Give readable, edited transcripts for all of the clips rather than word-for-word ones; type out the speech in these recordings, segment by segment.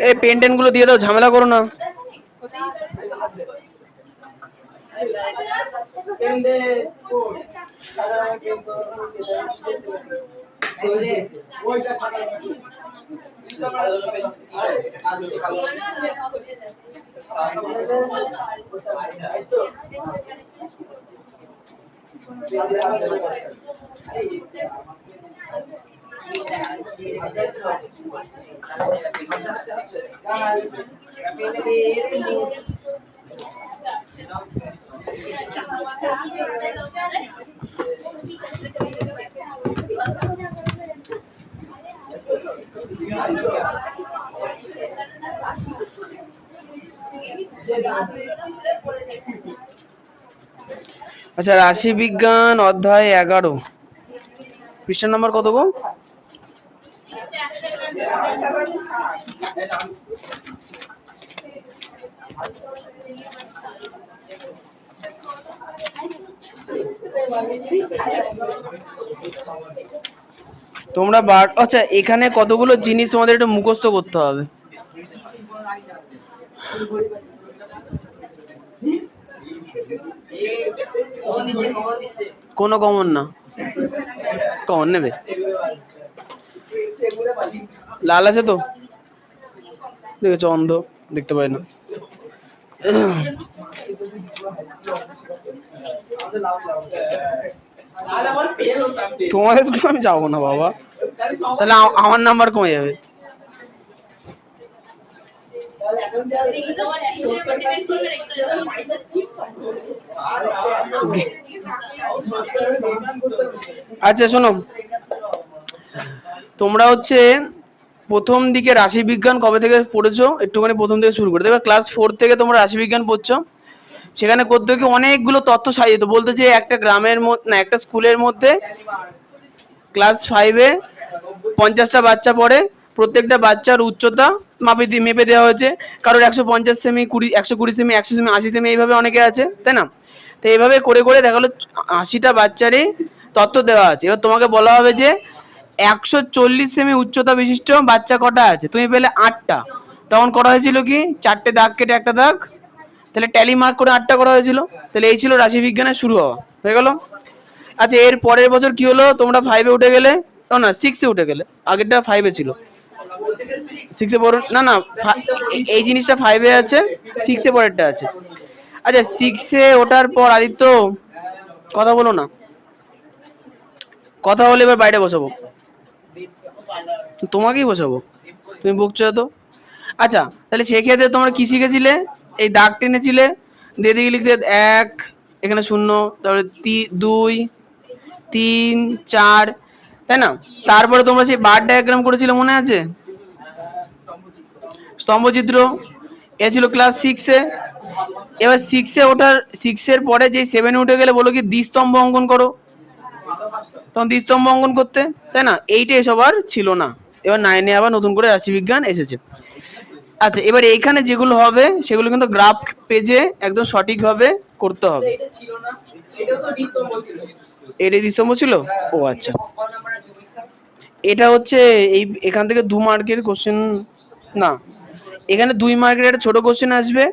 এই pen ten গুলো দিয়ে দাও, ঝামেলা করো না। আচ্ছা, রাশি বিজ্ঞান অধ্যায় 11, পৃষ্ঠা নাম্বার কত গো? তোমরা আচ্ছা, এখানে কতগুলো জিনিস তোমাদের একটু মুখস্থ করতে হবে। কোনো কমন না, কমন নেবে। লাল আছে তো, দেখেছ, অন্ধ, দেখতে পাই না। তোমাদের স্কুলে আমি যাবো না বাবা, তাহলে আমার নাম্বার কমে যাবে। আচ্ছা শোনো, তোমরা হচ্ছে প্রথম দিকে রাশি বিজ্ঞান কবে থেকে পড়েছো একটুখানি প্রথম থেকে শুরু করে দেখবে। ক্লাস 4 থেকে তোমরা রাশি বিজ্ঞান পড়ছো, সেখানে করতে কি অনেকগুলো তথ্য সাজিয়ে বলতে যে একটা গ্রামের মধ্যে না, একটা স্কুলের মধ্যে ক্লাস 5-এ 50টা বাচ্চা পড়ে, প্রত্যেকটা বাচ্চার উচ্চতা মেপে দেওয়া হয়েছে। কারোর 150 সেমি, 120 সেমি, 100 সেমি, 80 সেমি, এইভাবে অনেকে আছে, তাই না? তো এইভাবে করে করে দেখা গেলো 80টা বাচ্চারই তথ্য দেওয়া আছে। এবার তোমাকে বলা হবে যে 140 সেমি উচ্চতা বিশিষ্ট বাচ্চা কটা আছে, তুমি পেলে 8টা। তখন করা হয়েছিল কি, 4টে দাগ কেটে একটা দাগ, তাহলে ট্যালি মার্ক করে 8টা করা হয়েছিল। তাহলে এই ছিল রাশি বিজ্ঞানের শুরু হওয়া, হয়ে গেল। আচ্ছা, এর পরের বছর কি হলো, তোমরা 5-এ উঠে গেলে, না 6-এ উঠে গেলে, আগেরটা 5-এ ছিল, 6-এ পড়ো না, না এই জিনিসটা 5-এ আছে, 6-এ পরেরটা আছে। আচ্ছা, 6-এ ওঠার পর আদিত্য কথা বলো না, কথা বলে এবার বাইরে বসাবো, তোমাকেই বসাবো, তুমি বকছো তো। আচ্ছা, তাহলে সেক্ষেত্রে তোমরা কি শিখেছিলে, এই দাগ টেনেছিলে, দিয়ে দিকে লিখতে 1, এখানে 0, তারপরে 2, 3, 4, তাই না? তারপরে তোমরা সেই বার ডায়াগ্রাম করেছিলে, মনে আছে? স্তম্ভচিত্র, এ ছিল ক্লাস 6-এ। এবার 6-এ ওঠার, 6-এর পরে যে 7-এ উঠে গেলে বলো কি দ্বিস্তম্ভ অঙ্কন করো, তখন দ্বিস্তম্ভ অঙ্কন করতে, তাই না? 8-এ এসব আর ছিল না। এবার 9-এ আবার নতুন করে রাশিবিজ্ঞান এসেছে। আচ্ছা, এবার এইখানে যেগুলো হবে সেগুলো কিন্তু গ্রাফ পেজে একদম সঠিকভাবে করতে হবে। এটা দ্বিস্তম্ভ ছিল, ও আচ্ছা। এটা হচ্ছে এই এখান থেকে 2 মার্কের কোশ্চেন না, এখানে 2 মার্কের একটা ছোট কোশ্চেন আসবে,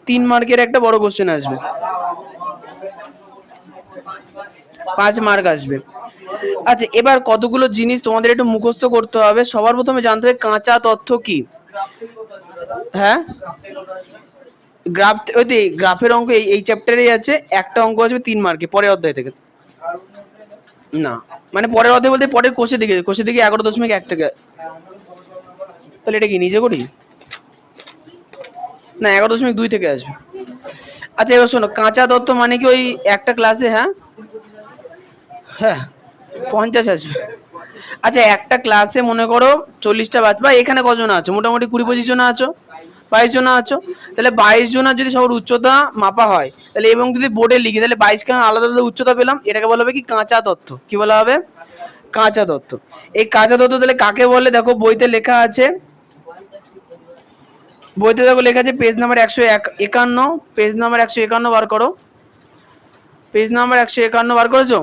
3 মার্কের একটা বড় কোশ্চেন আসবে, 5 মার্ক আসবে। আচ্ছা, এবার কতগুলো জিনিস তোমাদের একটু মুখস্থ করতে হবে। সবার প্রথমে জানতে হবে কাঁচা তথ্য কি। হ্যাঁ, গ্রাফ, ওই তো গ্রাফের অঙ্ক এই চ্যাপ্টারেই আছে, একটা অঙ্ক আসবে 3 মার্কে পরের অধ্যায় থেকে। না মানে পরের অধ্যায় বলতে পরের কোষের দিকে 11.1 থেকে। তাহলে এটা কি নিজে করি না, 11.2 থেকে আসবে। আচ্ছা, এবার শোনো, কাঁচা তত্ত্ব মানে কি, ওই একটা ক্লাসে, হ্যাঁ হ্যাঁ 50 আসবে। আচ্ছা, একটা ক্লাসে মনে করো 40টা বাচ্চা, বা এখানে কজন আছো, মোটামুটি 20-25 জন আছো, 22 জন আছো, তাহলে 22 জনের যদি সবার উচ্চতা মাপা হয়, তাহলে এবং যদি বোর্ডে লিখি, তাহলে 22 খান আলাদা আলাদা উচ্চতা পেলাম, এটাকে বলা হবে কি কাঁচা তথ্য। কি বলা হবে? কাঁচা তথ্য। এই কাঁচা তথ্য তাহলে কাকে বলে, দেখো বইতে লেখা আছে, বইতে দেখো লেখা আছে পেজ নাম্বার 151, পেজ নাম্বার 151 বার করো। পেজ নাম্বার 151 বার করেছো?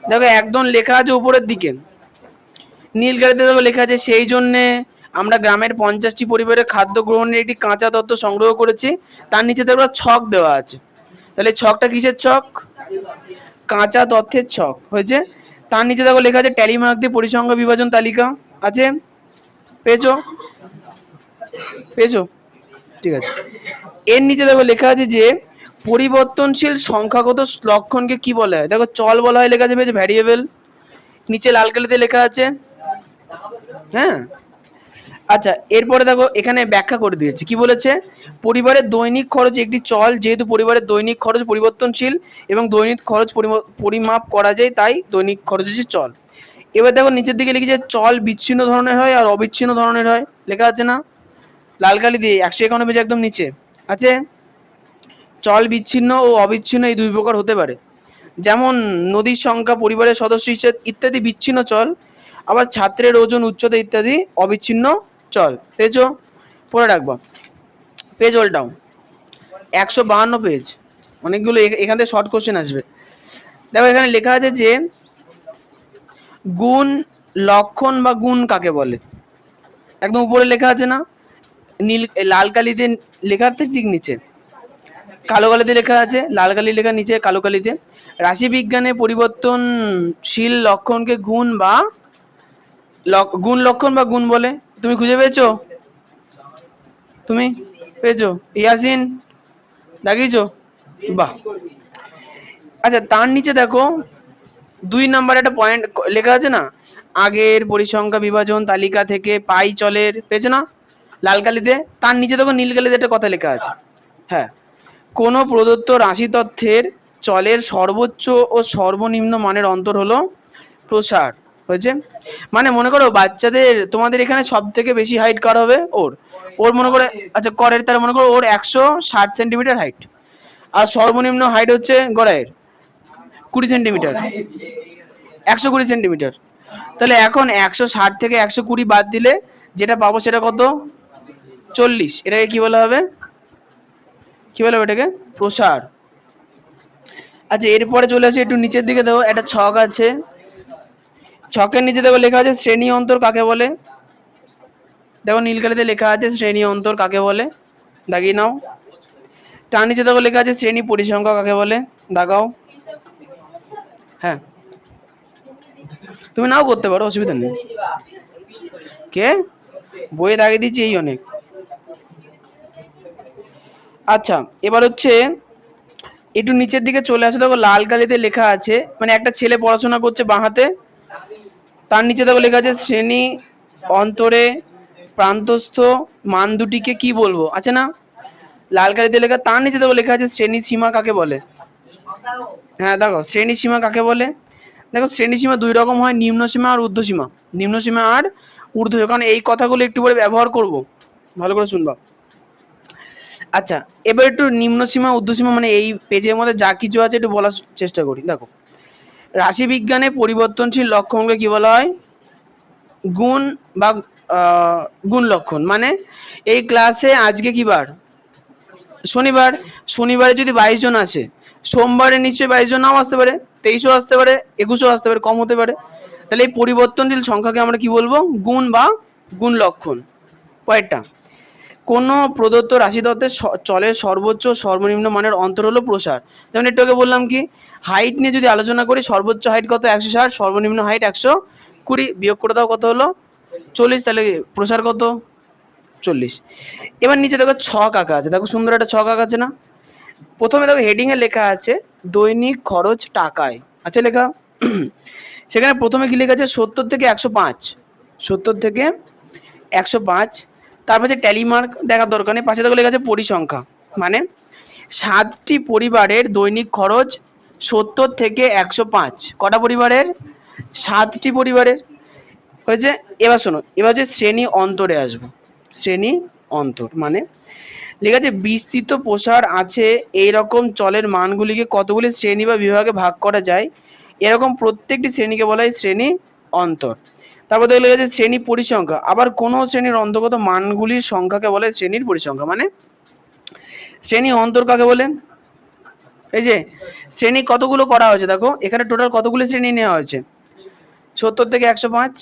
দেখো একদম লেখা আছে উপরের দিকে, নীল কালিতে দেখো লেখা আছে, সেই জন্যে আমরা গ্রামের 50টি পরিবারের খাদ্য গ্রহণের একটি কাঁচা তথ্য সংগ্রহ করেছি। তার নিচে দেখো ছক দেওয়া আছে, তাহলে ছকটা কিসের ছক? কাঁচা তথ্যের ছক হয়েছে। তার নিচে দেখো লেখা আছে ট্যালি মার্ক দিয়ে পরিসংখ্যা বিভাজন তালিকা আছে, পেয়েছো? পেয়েছো? ঠিক আছে। এর নিচে দেখো লেখা আছে যে পরিবর্তনশীল সংখ্যাগত লক্ষণকে কি বলা হয়? দেখো চল বলা হয়, লেখা আছে ভ্যারিয়েবল, নিচে লাল কালিতে লেখা আছে। হ্যাঁ, আচ্ছা এরপরে দেখো এখানে ব্যাখ্যা করে দিয়েছে, কি বলেছে? পরিবারের দৈনিক খরচ একটি চল, যেহেতু পরিবারের দৈনিক খরচ পরিবর্তনশীল এবং দৈনিক খরচ পরিমাপ করা যায়, তাই দৈনিক খরচ হচ্ছে চল। এবার দেখো নিচের দিকে লিখেছে চল বিচ্ছিন্ন ধরনের হয় আর অবিচ্ছিন্ন ধরনের হয়, লেখা আছে না লাল কালি দিয়ে 151 পেজ একদম নিচে আছে। চল বিচ্ছিন্ন ও অবিচ্ছিন্ন এই দুই প্রকার হতে পারে, যেমন নদীর সংখ্যা, পরিবারের সদস্য ইত্যাদি বিচ্ছিন্ন চল, আবার ছাত্রের ওজন, উচ্চতা ইত্যাদি অবিচ্ছিন্ন চল। পেয়েছো? পড়ে রাখবা। পেজ ওল্টাও 152 পেজ, অনেকগুলো এখান থেকে শর্ট কোশ্চেন আসবে। দেখো এখানে লেখা আছে যে গুণ লক্ষণ বা গুণ কাকে বলে, একদম উপরে লেখা আছে না, নীল লাল কালিতে লেখা আছে, ঠিক নিচে কালো কালিতে লেখা আছে, লাল কালি লেখা নিচে কালো কালিতে। রাশি বিজ্ঞানে পরিবর্তনশীল লক্ষণকে গুণ বা গুণ লক্ষণ বা গুণ বলে। তুমি খুঁজে পেয়েছো? তুমি পেয়েছো? ইয়াসিন দাগিয়েছো? বাহ। আচ্ছা তার নিচে দেখো 2 নাম্বার একটা পয়েন্ট লেখা আছে না, আগের পরিসংখ্যা বিভাজন তালিকা থেকে পাই চলের, পেয়েছো না লাল কালিতে? তার নিচে দেখো নীল কালিতে একটা কথা লেখা আছে। হ্যাঁ, কোনো প্রদত্ত রাশি তথ্যের চলের সর্বোচ্চ ও সর্বনিম্ন মানের অন্তর হলো প্রসার, হয়েছে। মানে মনে করো বাচ্চাদের, তোমাদের এখানে সব থেকে বেশি হাইট কার হবে? ওর ওর মনে করে, আচ্ছা করের, তার মনে করো ওর 160 সেন্টিমিটার হাইট, আর সর্বনিম্ন হাইট হচ্ছে গড়াইয়ের 20 সেন্টিমিটার, 120 সেন্টিমিটার। তাহলে এখন 160 থেকে 120 বাদ দিলে যেটা পাবো সেটা কত? 40। এটাকে কি বলা হবে? কি বলা হবে এটাকে? প্রসার। আচ্ছা এরপরে চলে আসে একটু নিচের দিকে, দেখো একটা ছক আছে, ছকের নিচে দেখো লেখা আছে শ্রেণী অন্তর কাকে বলে। দেখো নীলকালিতে লেখা আছে শ্রেণী অন্তর কাকে বলে, দাগিয়ে নাও। তার নিচে দেখো লেখা আছে শ্রেণী পরিসংখ্যা কাকে বলে, দাগাও। হ্যাঁ তুমি নাও করতে পারো, অসুবিধা নেই। কে বইয়ে দাগিয়ে দিচ্ছি এই অনেক। আচ্ছা এবার হচ্ছে একটু নিচের দিকে চলে আসে, দেখো লাল কালিতে লেখা আছে, মানে একটা ছেলে পড়াশোনা করছে বাঁ হাতে, তার নিচে দেখো লেখা আছে শ্রেণী অন্তরে প্রান্তস্থ মান দুটিকে কি বলবো, আছে না লাল কালিতে লেখা। তার নিচে দেখো লেখা আছে শ্রেণী সীমা কাকে বলে। হ্যাঁ দেখো শ্রেণী সীমা কাকে বলে। দেখো শ্রেণী সীমা দুই রকম হয়, নিম্ন সীমা আর ঊর্ধ্ব সীমা। নিম্ন সীমা আর ঊর্ধ্ব, কারণ এই কথাগুলো একটু পরে ব্যবহার করব, ভালো করে শুনবা। আচ্ছা এবার একটু নিম্ন সীমা ঊর্ধ্ব সীমা মানে এই পেজের মধ্যে যা কিছু আছে একটু বলার চেষ্টা করি। দেখো রাশি বিজ্ঞানে পরিবর্তনশীল লক্ষণকে কি বলা হয়? গুণ বা গুণ লক্ষণ। মানে এই ক্লাসে আজকে কি বার? শনিবার। শনিবারে যদি 22 জন আসে, সোমবারে নিশ্চয়ই 22 জন নাও আসতে পারে, 23ও আসতে পারে, 21ও আসতে পারে, কম হতে পারে। তাহলে এই পরিবর্তনশীল সংখ্যাকে আমরা কি বলবো? গুণ বা গুণ লক্ষণ। কয়েকটা, কোন প্রদত্ত রাশি তত্ত্বের চলের সর্বোচ্চ সর্বনিম্ন মানের অন্তর হলো প্রসার। যেমন একটু আগে বললাম কি, হাইট নিয়ে যদি আলোচনা করি, সর্বোচ্চ হাইট কত? 160, সর্বনিম্ন হাইট 120, বিয়োগ করে দাও কত হলো? 40, তাহলে প্রসার কত? 40। এবার নিচে দেখো ছক আঁকা আছে, দেখো সুন্দর একটা ছক আঁকা আছে না। প্রথমে দেখো হেডিং এ লেখা আছে দৈনিক খরচ টাকায়, আছে লেখা। সেখানে প্রথমে কি লেখা আছে? 70 থেকে 105, 70 থেকে 105। তারপর যে ট্যালি মার্ক দেখার দরকার নেই, পাশে দেখো লেখা আছে পরিসংখ্যা, মানে 7টি পরিবারের দৈনিক খরচ 70 থেকে 105। কটা পরিবারের? 7টি পরিবারের, হয়েছে। এবার শোনো, এবার যে শ্রেণী অন্তরে আসবো। শ্রেণী অন্তর মানে লেখা আছে বিস্তৃত প্রসার আছে এইরকম চলের মানগুলিকে কতগুলি শ্রেণী বা বিভাগে ভাগ করা যায়, এরকম প্রত্যেকটি শ্রেণীকে বলা হয় শ্রেণী অন্তর। তারপর দেখো লেখা আছে শ্রেণী পরিসংখ্যা, আবার কোন শ্রেণীর অন্তর্গত মানগুলির সংখ্যাকে বলে শ্রেণীর পরিসংখ্যা। মানে শ্রেণী অন্তর কাকে বলে? এই যে শ্রেণী কতগুলো করা হয়েছে দেখো, এখানে টোটাল কতগুলো শ্রেণী নেওয়া হয়েছে? 70 থেকে 105,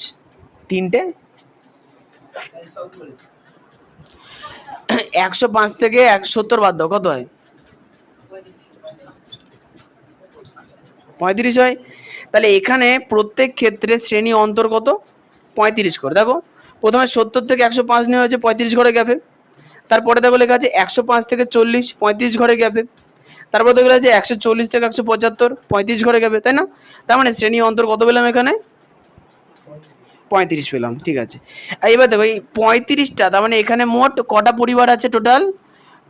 তিনটে। 105 থেকে 170 বাদ দাও, কত হয়? 35 হয়। তাহলে এখানে প্রত্যেক ক্ষেত্রে শ্রেণী অন্তর কত? 35 করে। দেখো প্রথমে 70 থেকে 105 নেওয়া হয়েছে 35 ঘরে গ্যাপে। তারপরে দেখো লেখা আছে 105 থেকে 40 35 ঘরে গ্যাপে। তারপর দেখো লেখা আছে 140 থেকে 175 35 ঘরে গ্যাপে, তাই না? তার মানে শ্রেণী অন্তর কত পেলাম এখানে? 35 পেলাম, ঠিক আছে। আর এবার দেখো এই 35টা, তার মানে এখানে মোট কটা পরিবার আছে? টোটাল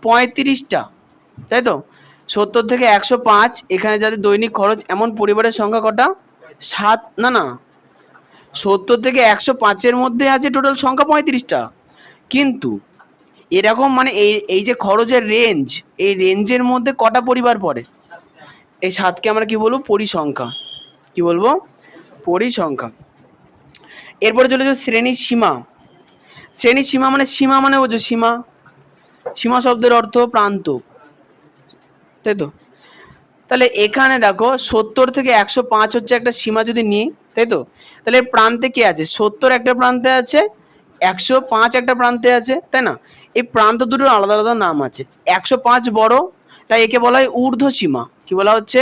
35টা, তাই তো? 70 থেকে 105 এখানে যাদের দৈনিক খরচ এমন পরিবারের সংখ্যা কটা? 7, না না, 70 থেকে 105-এর মধ্যে আছে টোটাল সংখ্যা 35টা, কিন্তু এরকম মানে এই যে খরচের রেঞ্জ, এই রেঞ্জের মধ্যে কটা পরিবার পড়ে? এই 7কে আমরা কি বলবো? পরিসংখ্যা। কি বলবো? পরিসংখ্যা। এরপরে চলে যাও শ্রেণী সীমা। শ্রেণী সীমা মানে, সীমা মানে বোঝো সীমা, সীমা শব্দের অর্থ প্রান্ত, তাই তো? তাহলে এখানে দেখো 70 থেকে 105 হচ্ছে একটা সীমা যদি নিই, তাই তো? তাহলে প্রান্তে কে আছে? 70 একটা প্রান্তে আছে, 105 একটা প্রান্তে আছে, তাই না? এই প্রান্ত দুটোর আলাদা আলাদা নাম আছে। 105 বড়, তাই একে বলা হয় ঊর্ধ্ব সীমা। কি বলা হচ্ছে?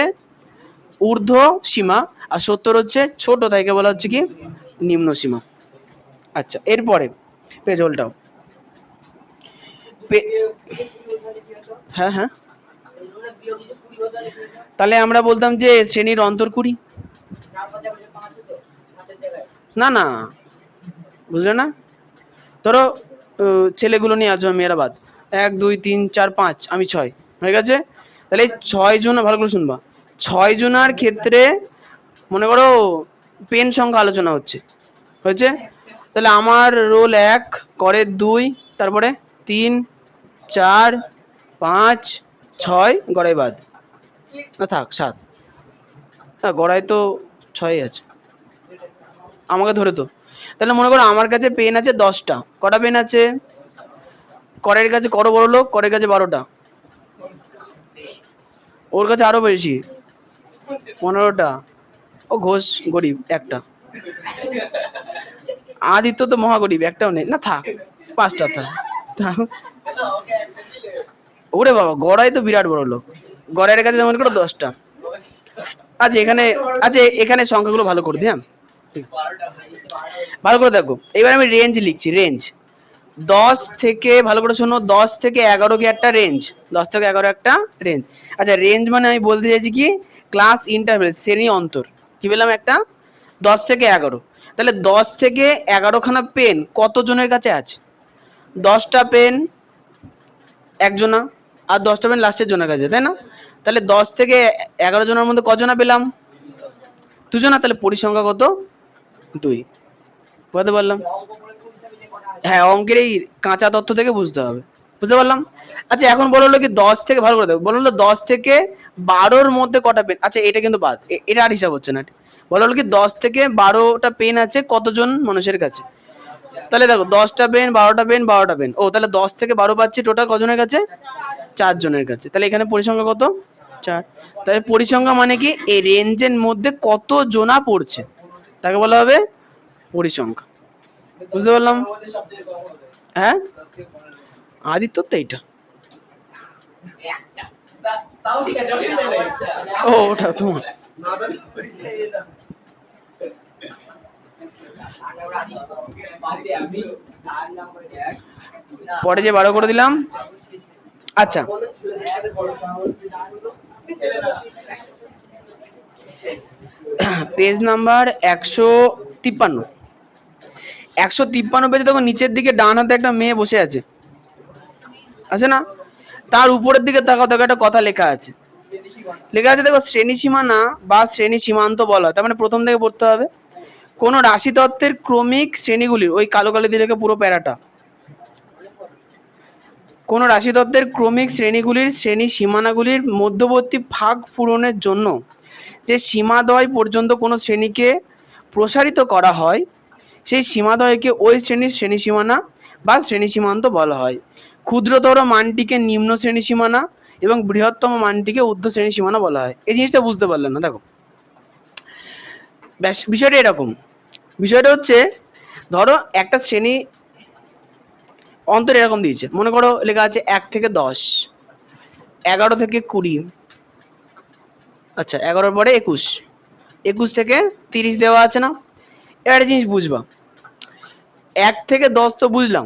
ঊর্ধ্ব সীমা। আর 70 হচ্ছে ছোট, তাই একে বলা হচ্ছে কি? নিম্ন সীমা। আচ্ছা, এরপরে পেজ উল্টাও। হ্যাঁ হ্যাঁ, তাহলে আমরা বলতাম যে শ্রেণীর অন্তর 20। না না, বুঝলে না? ধরো ছেলেগুলো নিয়ে আসো, মেয়েরা বাদ। 1 2 3 4 5, আমি 6, হয়ে গেছে। তাহলে 6 জন, ভালো করে শুনবা, 6 জনার ক্ষেত্রে মনে করো পেন সংখ্যা আলোচনা হচ্ছে, হয়েছে? তাহলে আমার রোল 1, করে 2, তারপরে 3 4 5 6, গড়াই বাদ, না থাক 7, হ্যাঁ গড়াই তো 6 আছে, আমাকে ধরে তো। তাহলে মনে করো আমার কাছে পেন আছে 10টা। কটা পেন আছে? করের কাছে, করো বড় লোক, করের কাছে 12টা, ওর কাছে আরো বেশি, 15টা। ও ঘোষ গরিব, একটা। আদিত্য তো মহা গরিব, একটাও নেই, না থাক 5টা থাক। ওরে বাবা, গড়াই তো বিরাট বড় লোক, গড়াইয়ের কাছে মনে করো 10টা। আচ্ছা এখানে, আচ্ছা এখানে সংখ্যাগুলো ভালো করে দিই, হ্যাঁ ভালো করে দেখো। এবার আমি রেঞ্জ লিখছি, রেঞ্জ 10 থেকে, ভালো করে শোনো, 10 থেকে 11 কি একটা রেঞ্জ? 10 থেকে 11 একটা রেঞ্জ। আচ্ছা রেঞ্জ মানে আমি বলতে চাইছি কি? ক্লাস ইন্টারভেল, শ্রেণী অন্তর। কি বললাম? একটা 10 থেকে 11। তাহলে 10 থেকে 11 খানা পেন কত জনের কাছে আছে? 10টা পেন একজনা, আর 10টা পেন লাস্টের জনের কাছে, তাই না? তাহলে 10 থেকে 11 জনের মধ্যে কজনা পেলাম? 2 জনা। তাহলে পরিসংখ্যা কত? 2। বুঝতে পারলাম? হ্যাঁ, অঙ্কের এই কাঁচা তথ্য থেকে বুঝতে হবে, বুঝতে পারলাম? আচ্ছা এখন বলা হলো কি 10 থেকে, ভালো করে দেখো, বলা হলো 10 থেকে 12-র মধ্যে কটা পেন? আচ্ছা এটা কিন্তু বাদ, এটা আর হিসাব হচ্ছে না। বলা হলো কি 10 থেকে 12টা পেন আছে কতজন মানুষের কাছে? তাহলে দেখো 10টা পেন, 12টা পেন, 12টা পেন, ও তাহলে 10 থেকে 12 পাচ্ছি টোটাল কজনের কাছে? 4 জনের কাছে। তাহলে এখানে পরিসংখ্যা কত? 4। তাহলে পরিসংখ্যা মানে কি? এই রেঞ্জের মধ্যে কত জনা পড়ছে তাকে বলা হবে পরিসংখ্যা। বুঝতে পারলাম? হ্যাঁ, আদিত্য তো এইটা, ও ওটা তোমার। পরে যে 12 করে দিলাম। আচ্ছা পেজ নাম্বার 153। 153 পেজে দেখো নিচের দিকে ডান হাতে একটা মেয়ে বসে আছে, আছে না? তার উপরের দিকে তাকাও, দেখো একটা কথা লেখা আছে। লেখা আছে দেখো, শ্রেণী সীমানা বা শ্রেণী সীমান্ত বলা হয়। তার মানে প্রথম থেকে পড়তে হবে। কোন রাশি তত্ত্বের ক্রমিক শ্রেণীগুলির, ওই কালো কালো দিয়ে রেখে পুরো প্যারাটা, কোন রাশি তত্ত্বের ক্রমিক শ্রেণীগুলির শ্রেণী সীমানাগুলির মধ্যবর্তী ফাঁক পূরণের জন্য যে সীমাদ্বয় পর্যন্ত কোনো শ্রেণীকে প্রসারিত করা হয়, সেই সীমাদ্বয়কে ওই শ্রেণীর শ্রেণী সীমানা বা শ্রেণী সীমান্ত বলা হয়। ক্ষুদ্রতর মানটিকে নিম্ন শ্রেণী সীমানা এবং বৃহত্তম মানটিকে ঊর্ধ্ব শ্রেণী সীমানা বলা হয়। এই জিনিসটা বুঝতে পারলেন না? দেখো ব্যাস বিষয়টা এরকম। বিষয়টা হচ্ছে ধরো একটা শ্রেণী অন্তর এরকম দিয়েছে, মনে করো লেখা আছে 1 থেকে 10, 11 থেকে 20, আচ্ছা 11 পরে 21, 21 থেকে 30 দেওয়া আছে না? এবার একটা জিনিস বুঝবা, 1 থেকে 10 তো বুঝলাম,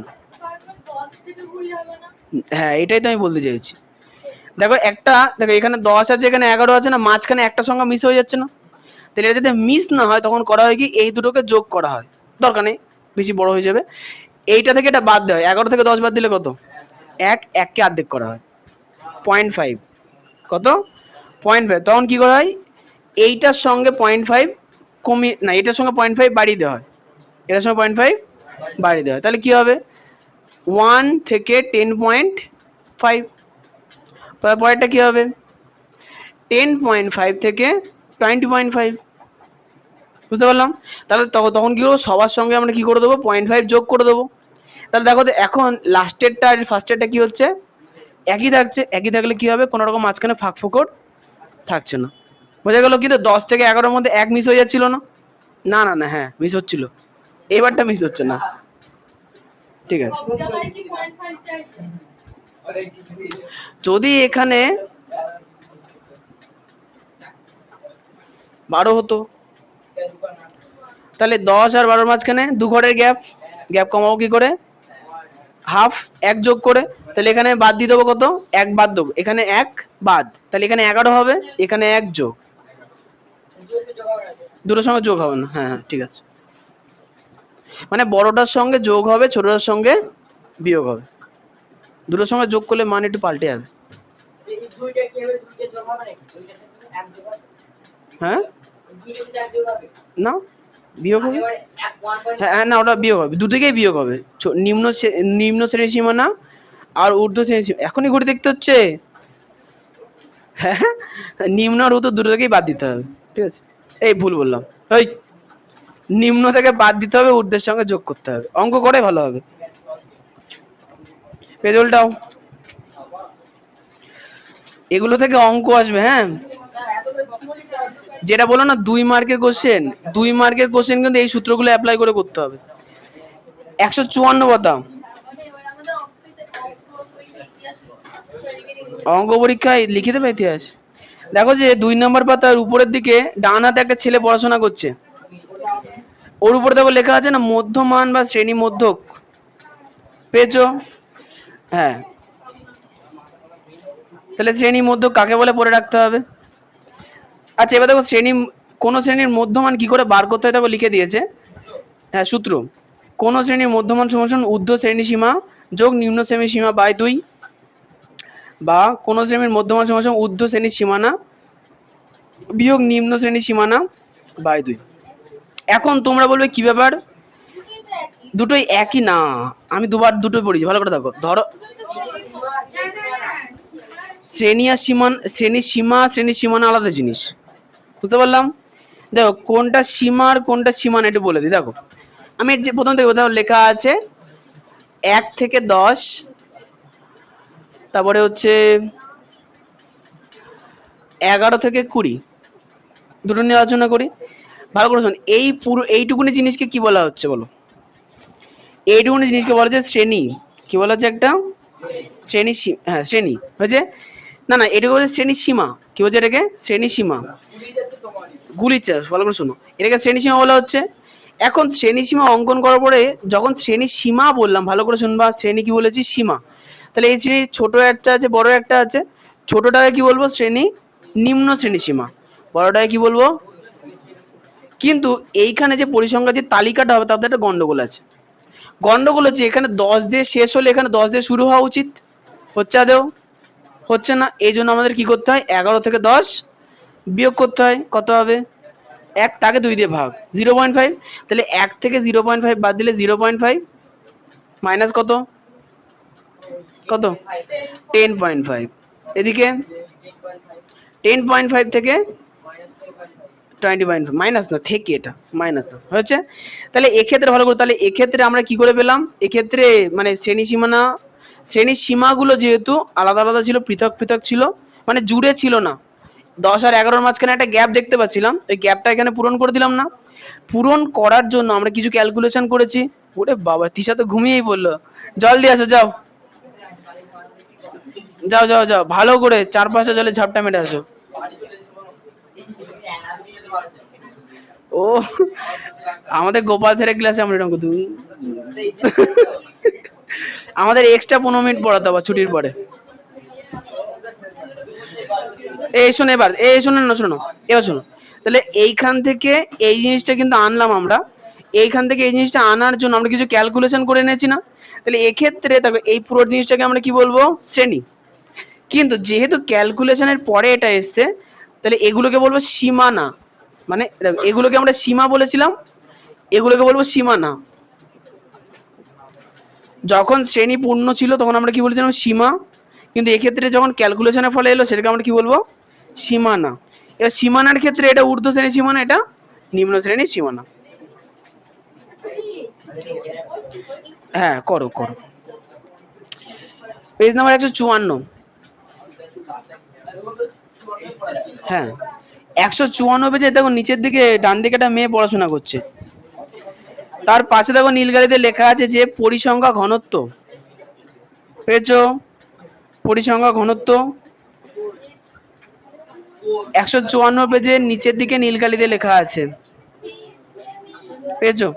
হ্যাঁ এটাই তো আমি বলতে চাইছি। দেখো দেখো এখানে 10 আছে, এখানে 11 আছে না, মাঝখানে একটা সংখ্যা মিস হয়ে যাচ্ছে না? তাহলে এটা যাতে মিস না হয় তখন করা হয় কি, এই দুটোকে যোগ করা হয়, দরকার নেই বেশি বড় হয়ে যাবে। এইটা থেকে এটা বাদ দেওয়া হয়, 11 থেকে 10 বাদ দিলে কত? 1 কে অর্ধেক করা হয় 0.5, কত? 0.5। তখন কি করা হয়, এইটার সঙ্গে 0.5 কমিয়ে, না এটার সঙ্গে 0.5 বাড়িয়ে দেওয়া হয়, এটার সঙ্গে 0.5 বাড়িয়ে দেওয়া হয়, তাহলে কি হবে 1 থেকে 10.5, পরেরটা কি হবে 10.5 থেকে 20.5, বুঝতে পারলাম? তাহলে তখন কি করবো, সবার সঙ্গে আমরা কি করে দেবো 0.5 যোগ করে দেবো। তাহলে দেখো তো এখন লাস্টেরটা আর ফার্স্টেরটা কি হচ্ছে, একই থাকছে। একই থাকলে কি হবে, কোনো রকম মাঝখানে ফাঁক ফোকর থাকছে না, বোঝা গেল? কিন্তু 10 থেকে 11 মধ্যে 1 মিস হয়ে যাচ্ছিল না? না না না, হ্যাঁ মিস হচ্ছিল, এবারটা মিস হচ্ছে না। ঠিক আছে, যদি এখানে 12 হতো তাহলে 10 আর 12 মাঝখানে 2 ঘরের গ্যাপ কমাবো কি করে, হাফ, 1 যোগ করে। তাহলে এখানে বাদ দিয়ে দেবো কত, 1 বাদ দেবো, এখানে 1 বাদ, তাহলে এখানে 11 হবে, এখানে 1 যোগ, দুটোর সঙ্গে যোগ হবে না, হ্যাঁ হ্যাঁ ঠিক আছে, মানে বড়টার সঙ্গে যোগ হবে, ছোটটার সঙ্গে বিয়োগ হবে, দুটোর সঙ্গে যোগ করলে মান একটু পাল্টে যাবে। হ্যাঁ না বিয়োগ হবে, হ্যাঁ না ওটা বিয়োগ হবে, দুদিকেই বিয়োগ হবে, নিম্ন শ্রেণী সীমানা আর ঊর্ধ্ব শ্রেণী সীমানা। এখনই ঘড়ি দেখতে হচ্ছে? হ্যাঁ, নিম্ন আর ঊর্ধ্ব দুটো থেকেই বাদ দিতে হবে, ঠিক আছে? এই ভুল বললাম, ওই নিম্ন থেকে বাদ দিতে হবে, ঊর্ধ্বের সঙ্গে যোগ করতে হবে, অঙ্ক করে ভালো হবে। পেজ উল্টাও, এগুলো থেকে অঙ্ক আসবে, হ্যাঁ যেটা বলো না 2 মার্কের কোশ্চেন, 2 মার্কের কোশ্চেন কিন্তু এই সূত্রগুলো অ্যাপ্লাই করে করতে হবে। 154 পাতা অঙ্ক পরীক্ষায় লিখে দেবে ইতিহাস। দেখো যে 2 নম্বর পাতার উপরের দিকে ডান হাতে একটা ছেলে পড়াশোনা করছে, ওর উপরে দেখো লেখা আছে না মধ্যমান বা শ্রেণী মধ্যক, পেয়েছো? হ্যাঁ, তাহলে শ্রেণী মধ্যক কাকে বলে পড়ে রাখতে হবে। আচ্ছা এবার দেখো কোন শ্রেণীর মধ্যমান কি করে বার করতে হয় দেখো লিখে দিয়েছে, হ্যাঁ সূত্র, কোন শ্রেণীর মধ্যমান সমান ঊর্ধ্ব শ্রেণী সীমা যোগ নিম্ন শ্রেণী সীমা বাই 2, বা কোন শ্রেণীর মধ্যমান সমান ঊর্ধ্ব শ্রেণী সীমানা বিয়োগ নিম্ন শ্রেণী সীমানা বাই 2। এখন তোমরা বলবে কি ব্যাপার, দুটোই একই না, আমি দুটোই পড়েছি, ভালো করে দেখো। ধরো শ্রেণী আর শ্রেণী সীমানা আলাদা জিনিস, বুঝতে পারলাম? দেখো কোনটা সীমা আর কোনটা সীমানা এটা বলে দিই। দেখো আমি যে প্রথম থেকে দেখো লেখা আছে 1 থেকে 10, তারপরে হচ্ছে 11 থেকে 20, দুটো নিয়ে আলোচনা করি, ভালো করে শোন। এই পুরো এইটুকুনি জিনিসকে কি বলা হচ্ছে বলো, এইটুকুনি জিনিসকে বলা হচ্ছে শ্রেণী, কি বলা হচ্ছে একটা শ্রেণী, হ্যাঁ শ্রেণী হয়েছে না, না এটাকে বলছে শ্রেণী সীমা, কি বলছে এটাকে শ্রেণী সীমা, গুলির চাষ, ভালো করে শোনো, এটাকে শ্রেণী সীমা বলা হচ্ছে। এখন শ্রেণী সীমা অঙ্কন করার পরে যখন শ্রেণী সীমা বললাম, ভালো করে শুনবা, শ্রেণী কি বলেছি সীমা, তাহলে এই শ্রেণীর ছোট একটা আছে বড় একটা আছে, ছোটটাকে কি বলবো শ্রেণী নিম্ন শ্রেণী সীমা, বড়টাকে কি বলবো, কিন্তু এইখানে যে পরিসংখ্যান যে তালিকাটা হবে তাতে একটা গন্ডগোল আছে। গন্ডগোল হচ্ছে এখানে 10 দিয়ে শেষ হলে এখানে 10 দিয়ে শুরু হওয়া উচিত, হচ্ছে আদেও হচ্ছে না, এই জন্য আমাদের কি করতে হয় 11 থেকে 10 বিয়োগ করতে হয়, কত হবে 1, তাকে 2 দিয়ে ভাগ 0.5, তাহলে 1 থেকে 0.5 বাদ দিলে 0.5 মাইনাস কত 10.5, এদিকে 10.5 থেকে 20.5 মাইনাস না থেকে, এটা মাইনাস না হচ্ছে। তাহলে এক্ষেত্রে ভালো করে, তাহলে এক্ষেত্রে আমরা কি করে পেলাম, এক্ষেত্রে মানে শ্রেণী সীমানা শ্রেণীর সীমাগুলো যেহেতু আলাদা আলাদা ছিল, পৃথক পৃথক ছিল, মানে জুড়ে ছিল না, 10 আর 11-র মাঝখানে একটা গ্যাপ দেখতে পাচ্ছিলাম, ওই গ্যাপটা এখানে পূরণ করে দিলাম না? পূরণ করার জন্য আমরা কিছু ক্যালকুলেশন করেছি। ওরে বাবা, তিশা তো ঘুমিয়েই পড়লো। জল দিয়ে আসো, যাও যাও যাও যাও, ভালো করে 4-5টা জলে ঝাপটা মেরে আসো। ও, আমাদের গোপাল স্যারের ক্লাসে আমরা এরকম করতাম। আমাদের এক্সট্রা 15 মিনিট পড়াতে হবে ছুটির পরে। এই শোনো, এবার এই শোনো না, শোনো এবার শোনো। তাহলে এইখান থেকে এই জিনিসটা কিন্তু আনলাম আমরা, এইখান থেকে এই জিনিসটা আনার জন্য আমরা কিছু ক্যালকুলেশন করে নিয়েছি না? তাহলে এক্ষেত্রে দেখো এই পুরো জিনিসটাকে আমরা কি বলবো? শ্রেণী। কিন্তু যেহেতু ক্যালকুলেশনের পরে এটা এসছে, তাহলে এগুলোকে বলবো সীমানা। মানে দেখো, এগুলোকে আমরা সীমা বলেছিলাম, এগুলোকে বলবো সীমানা। যখন শ্রেণী পূর্ণ ছিল তখন আমরা কি বলেছিলাম? সীমা। কিন্তু এক্ষেত্রে যখন ক্যালকুলেশনের ফলে এলো, সেটাকে আমরা কি বলবো? সীমানা। এবার সীমানার ক্ষেত্রে এটা ঊর্ধ্ব শ্রেণীর সীমানা, এটা নিম্ন শ্রেণীর সীমানা। হ্যাঁ, করো করো। Page number 154। হ্যাঁ, 154 পেজে দেখো নিচের দিকে ডান দিকে একটা মেয়ে পড়াশোনা করছে, তার পাশে দেখো নীল গালিতে লেখা আছে যে পরিসংখ্যা ঘনত্ব। পেয়েছো? পরিসংখ্যা ঘনত্ব 154 পেজের নিচের দিকে নীল কালিতে লেখা আছে। পেয়েছো?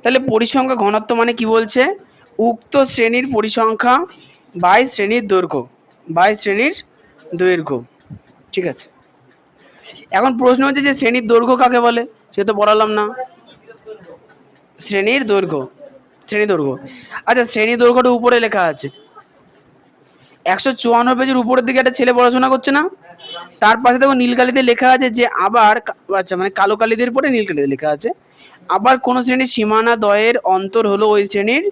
তাহলে পরিসংখ্যা ঘনত্ব মানে কি বলছে? উক্ত শ্রেণীর পরিসংখ্যা বাই শ্রেণীর দৈর্ঘ্য, বাই শ্রেণীর দৈর্ঘ্য। ঠিক আছে, এখন প্রশ্ন হচ্ছে যে শ্রেণীর দৈর্ঘ্য কাকে বলে? সেটা তো পড়ালাম না। শ্রেণীর দৈর্ঘ্য, শ্রেণী দৈর্ঘ্য। আচ্ছা, শ্রেণী দৈর্ঘ্যটা উপরে লেখা আছে 154 পেজের উপরের দিকে একটা ছেলে পড়াশোনা করছে না? তার পাশে দেখো নীল কালিতে লেখা আছে যে আবার, আচ্ছা মানে কালো কালিদের পরে নীল কালিতে লেখা আছে আবার কোন শ্রেণীর সীমানা দ্বয়ের অন্তর হলো ওই শ্রেণীর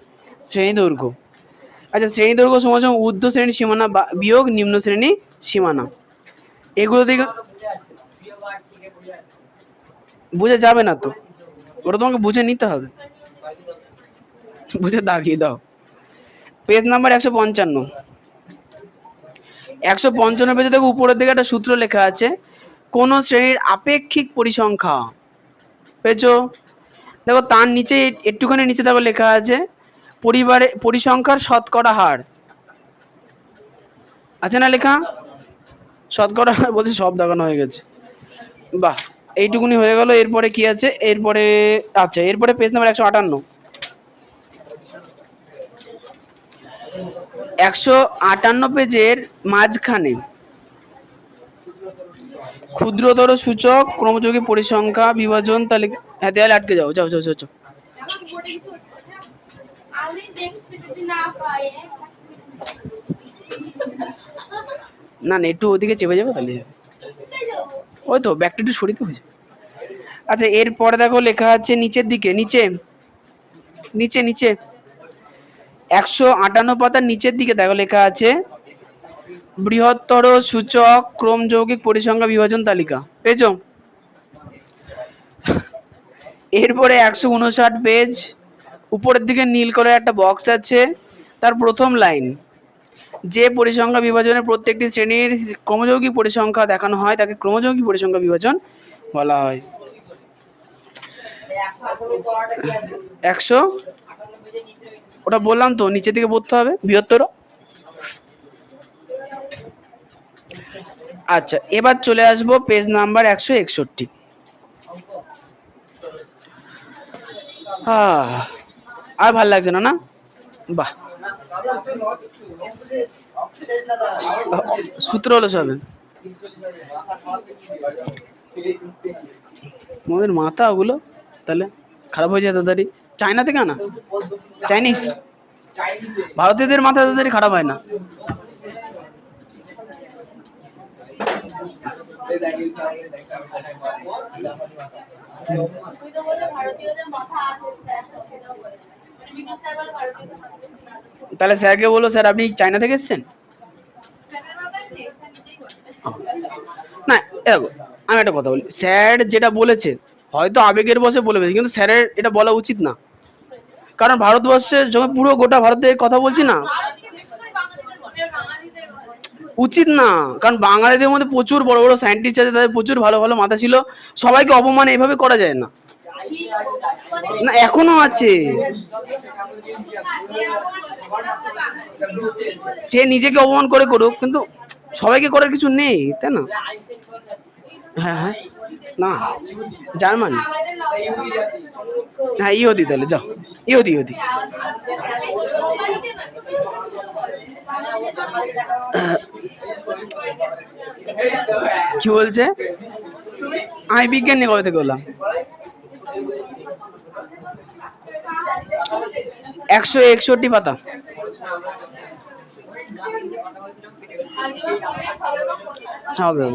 শ্রেণী দৈর্ঘ্য। আচ্ছা, শ্রেণী দৈর্ঘ্য সমান সমান ঊর্ধ্ব শ্রেণীর সীমানা বিয়োগ নিম্ন শ্রেণী সীমানা। এগুলো দিকে বুঝে যাবে না তো, ওটা তোমাকে বুঝে নিতে হবে, বুঝে দাগিয়ে দাও। Page number 155। 155 পেজে দেখো উপরের দিকে একটা সূত্র লেখা আছে, কোন শ্রেণীর আপেক্ষিক পরিসংখ্যা। পেয়েছো? দেখো তার নিচে একটুখানি নিচে দেখো লেখা আছে পরিসংখ্যার শতকরা হার। আছে না লেখা? শতকরা হার বলতে সব দেখানো হয়ে গেছে। বাহ, এইটুকুনি হয়ে গেল। এরপরে কি আছে? এরপরে আচ্ছা, এরপরে পেজ নাম্বার 158। 158 পেজের মাঝখানে ক্ষুদ্রতর সূচক ক্রমযোগী পরিসংখ্যা বিভাজন তালিকা। হ্যাঁ, দেয়ালে আটকে যাও, যাও যাও যাও যাও। না না, একটু ওদিকে চেপে যাবে তাহলে। ওই তো ব্যাগটা একটু সরিতে হয়েছে। আচ্ছা, এরপরে দেখো লেখা আছে নিচের দিকে, নিচে নিচে নিচে 158 পাতার নিচের দিকে দেখো লেখা আছে বৃহত্তর সূচক ক্রমযৌগিক পরিসংখ্যা বিভাজন তালিকা। পেয়েছো? এরপরে 159 পেজ, উপরের দিকে নীল করে একটা বক্স আছে, তার প্রথম লাইন, যে পরিসংখ্যা বিভাজনের প্রত্যেকটি শ্রেণীর ক্রমযৌগিক পরিসংখ্যা দেখানো হয় তাকে ক্রমযৌগিক পরিসংখ্যা বিভাজন বলা হয়। 100, ওটা বললাম তো নিচের দিকে পড়তে হবে, বৃহত্তর। আচ্ছা, এবার চলে আসবো পেজ নাম্বার 161। আর ভাল লাগছে না? না, বাহ, সূত্র হলো সবে আমাদের মাথা ওগুলো তাহলে খারাপ হয়ে যায় তাড়াতাড়ি। চায়না থেকে আনা, চাইনিজ। ভারতীয়দের মাথা তাড়াতাড়ি খারাপ হয় না। তাহলে স্যারকে বলো, স্যার আপনি চায়না থেকে এসেছেন? না দেখো, আমি একটা কথা বলি, স্যার যেটা বলেছে হয়তো আবেগের বশে বলে ফেলেছে, কিন্তু স্যারের এটা বলা উচিত না, কারণ ভারতবর্ষে যখন পুরো গোটা ভারতের কথা বলছি না, উচিত না। কারণ বাঙালিদের মধ্যে প্রচুর বড় বড় সায়েন্টিস্ট আছে, তাদের প্রচুর ভালো ভালো মাথা ছিল, সবাইকে অপমান এইভাবে করা যায় না। না এখনো আছে, সে নিজেকে অপমান করে করুক, কিন্তু সবাইকে করার কিছু নেই, তাই না? হ্যাঁ হ্যাঁ, না জার্মানি, হ্যাঁ ইহুদি, তাহলে যাও ইহুদি ইহুদি। কি বলছে? আমি বিজ্ঞান নিয়ে কবে থেকে বললাম? 161 পাতা। হবে,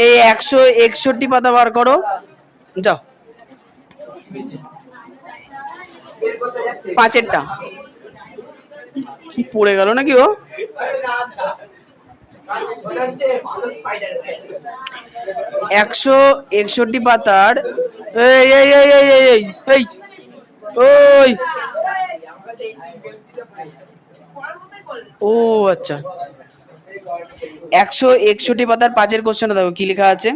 এই 161 পাতা বার করো, যাও। 5-এরটা পড়ে গেল নাকি ও? 161 পাতার, এই এই এই এই এই এই এই ওই, ও আচ্ছা, 161 পাতার 5-এর কোশ্চেনটা দেখো কি লেখা আছে।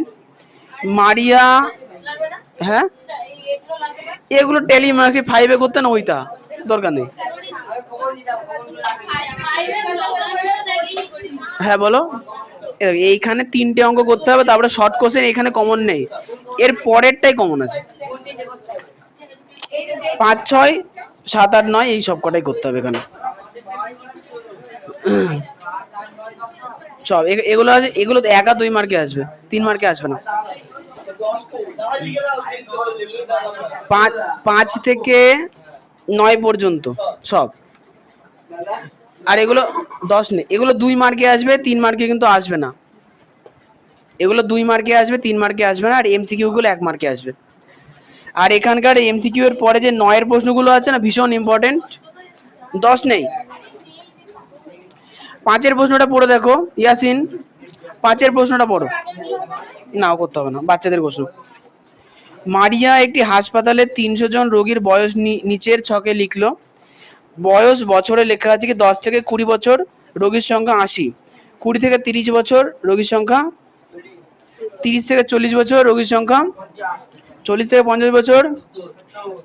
মারিয়া, হ্যাঁ এগুলো টেলি মার্কস 5-এ করতে না, ওইটা দরকার নেই। হ্যাঁ বলো। এইখানে 3টে অঙ্ক করতে হবে, তারপরে শর্ট কোশ্চেন এখানে কমন নেই, এর পরেরটাই কমন আছে। 5, 6, 7, 8, 9 এই সব কটাই করতে হবে এখানে। সব এগুলো আছে, এগুলো তো 1 আর 2 মার্কে আসবে, 3 মার্কে আসবে না। 5 থেকে 9 পর্যন্ত সব। আর এগুলো 10 নেই, এগুলো 2 মার্কে আসবে, 3 মার্কে কিন্তু আসবে না। এগুলো 2 মার্কে আসবে, 3 মার্কে আসবে না, আর এমসিকিউ গুলো 1 মার্কে আসবে। আর এখানকার এমসিকিউ এর পরে যে 9-এর প্রশ্নগুলো আছে না, ভীষণ ইম্পর্টেন্ট। 10 নেই। 5-এর প্রশ্নটা পড়ে দেখো ইয়াসিন, 5-এর প্রশ্নটা পড়ো। নাও করতে হবে না, বাচ্চাদের প্রশ্ন। মারিয়া একটি হাসপাতালে 300 জন রোগীর বয়স নিচের ছকে লিখলো। বয়স বছরে লেখা আছে কি 10 থেকে 20 বছর, রোগীর সংখ্যা 80। 20 থেকে 30 বছর, রোগীর সংখ্যা 30 থেকে 40 বছর, রোগীর সংখ্যা 40 থেকে 50 বছর,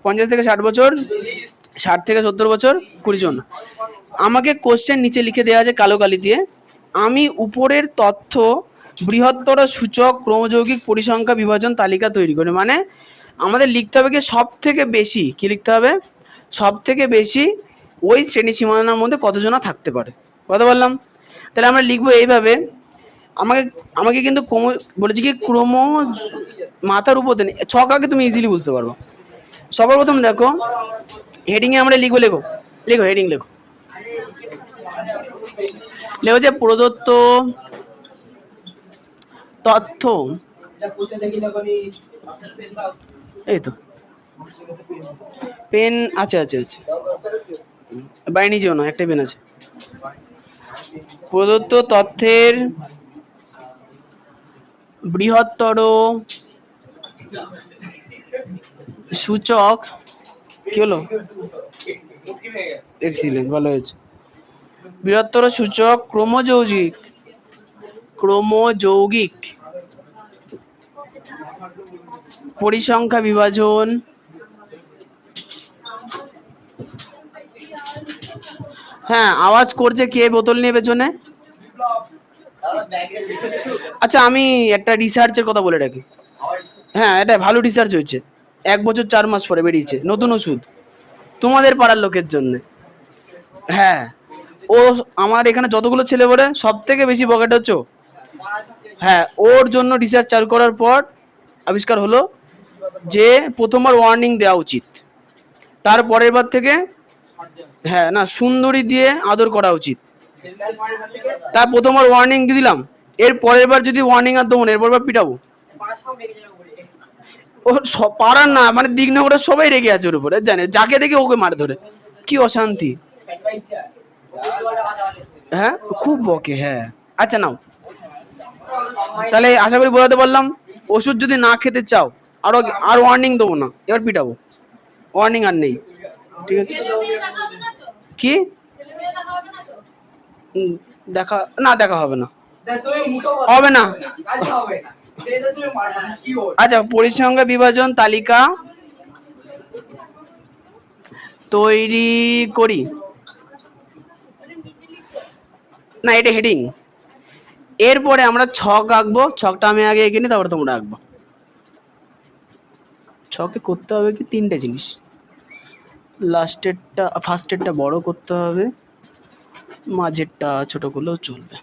50 থেকে 60 বছর, 60 থেকে 70 বছর, 20 জন। আমাকে কোশ্চেন নিচে লিখে দেওয়া আছে কালো কালি দিয়ে। আমি উপরের তথ্য বৃহত্তর সূচক ক্রমযৌগিক পরিসংখ্যা বিভাজন তালিকা তৈরি করি। মানে আমাদের লিখতে হবে কি সব থেকে বেশি, কি লিখতে হবে, সব থেকে বেশি ওই শ্রেণী সীমানার মধ্যে কতজনা থাকতে পারে। কথা বললাম? তাহলে আমরা লিখবো এইভাবে। আমাকে আমাকে কিন্তু বলেছি কি ক্রম মাথার উপর দেন, ছক আগে তুমি ইজিলি বুঝতে পারবো। সবার প্রথম দেখো হেডিং এ আমরা লিখবো, লেখো লেখো হেডিং লেখো, লেখো যে প্রদত্ত তথ্য, এই তো পেন আছে আছে আছে, বাইরে নিয়ে যেও না, একটা পেন আছে। প্রদত্ত তথ্যের বৃহত্তর সূচক, কি হলো, এক্সিলেন্ট, ভালো হয়েছে। বৃহত্তর সূচক ক্রমযৌগিক পরিসংখ্যা বিভাজন হ্যাঁ আওয়াজ করছে কে বোতল নিয়ে পেছনে? আচ্ছা আমি একটা রিসার্চের কথা বলে রাখি। হ্যাঁ এটা ভালো রিসার্চ হয়েছে, 1 বছর 4 মাস পরে বেরিয়েছে, নতুন ওষুধ তোমাদের পাড়ার লোকের জন্য। হ্যাঁ ও আমার এখানে যতগুলো ছেলে পড়ে সব থেকে বেশি পকেট হচ্ছে। হ্যাঁ ওর জন্য রিসার্চ চালু করার পর আবিষ্কার হলো যে প্রথমবার ওয়ার্নিং দেওয়া উচিত, তারপরের বার থেকে হ্যাঁ না সুন্দরী দিয়ে আদর করা উচিত। তার প্রথমবার ওয়ার্নিং দিয়ে দিলাম, এর পরের বার যদি ওয়ার্নিং আর দেবো না, এরপর বার পিটাবো। ও পাড়ার না মানে দিগনগরের সবাই রেগে আছে ওর উপরে, জানে যাকে দেখে ওকে মার ধরে, কি অশান্তি। হ্যাঁ খুব বকে, হ্যাঁ। আচ্ছা নাও, তাহলে আশা করি বোঝাতে পারলাম। ওষুধ যদি না খেতে চাও আর ওয়ার্নিং দেবো না, এবার পিটাবো, ওয়ার্নিং আর নেই। ঠিক আছে কি দেখা না, দেখা হবে না, হবে না। আচ্ছা, পরিসংখ্যান বিভাজন তালিকা তৈরি করি, না এটা হেডিং। এরপরে আমরা ছক আঁকবো, ছকটা আমি আগে এঁকে নিই, তারপরে তোমরা আঁকবো। ছকে করতে হবে কি তিনটে জিনিস, লাস্টেরটা ফার্স্টেরটা বড় করতে হবে, মাঝেরটা ছোট করলেও চলবে।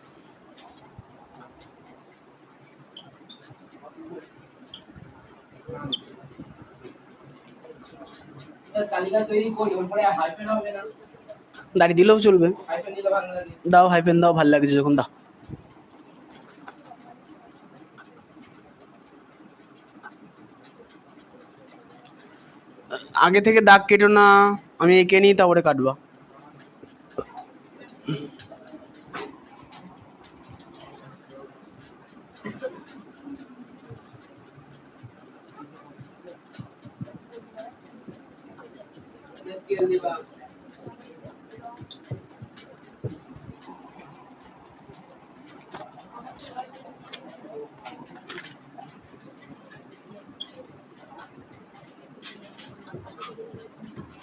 দাঁড়িয়ে দিলেও চলবে, দাও হাইফেন দাও, ভাল লাগছে যখন দাও। আগে থেকে দাগ কেটো না, আমি এঁকে নিই তারপরে কাটবা।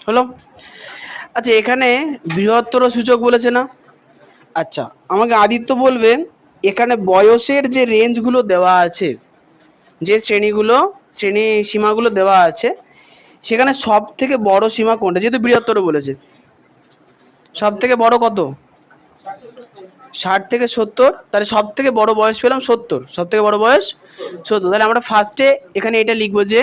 হলো। আচ্ছা, এখানে বৃহত্তর সূচক বলেছে না? আচ্ছা, আমাকে আদিত্য বলবে এখানে বয়সের যে রেঞ্জগুলো দেওয়া আছে, যে শ্রেণী সীমাগুলো দেওয়া আছে, সেখানে সব থেকে বড় সীমা কোনটা? যেহেতু বৃহত্তর বলেছে, সব থেকে বড় কত? 60 থেকে 70। তাহলে সব থেকে বড় বয়স পেলাম 70, সব থেকে বড় বয়স 70। তাহলে আমরা ফার্স্টে এখানে এটা লিখবো যে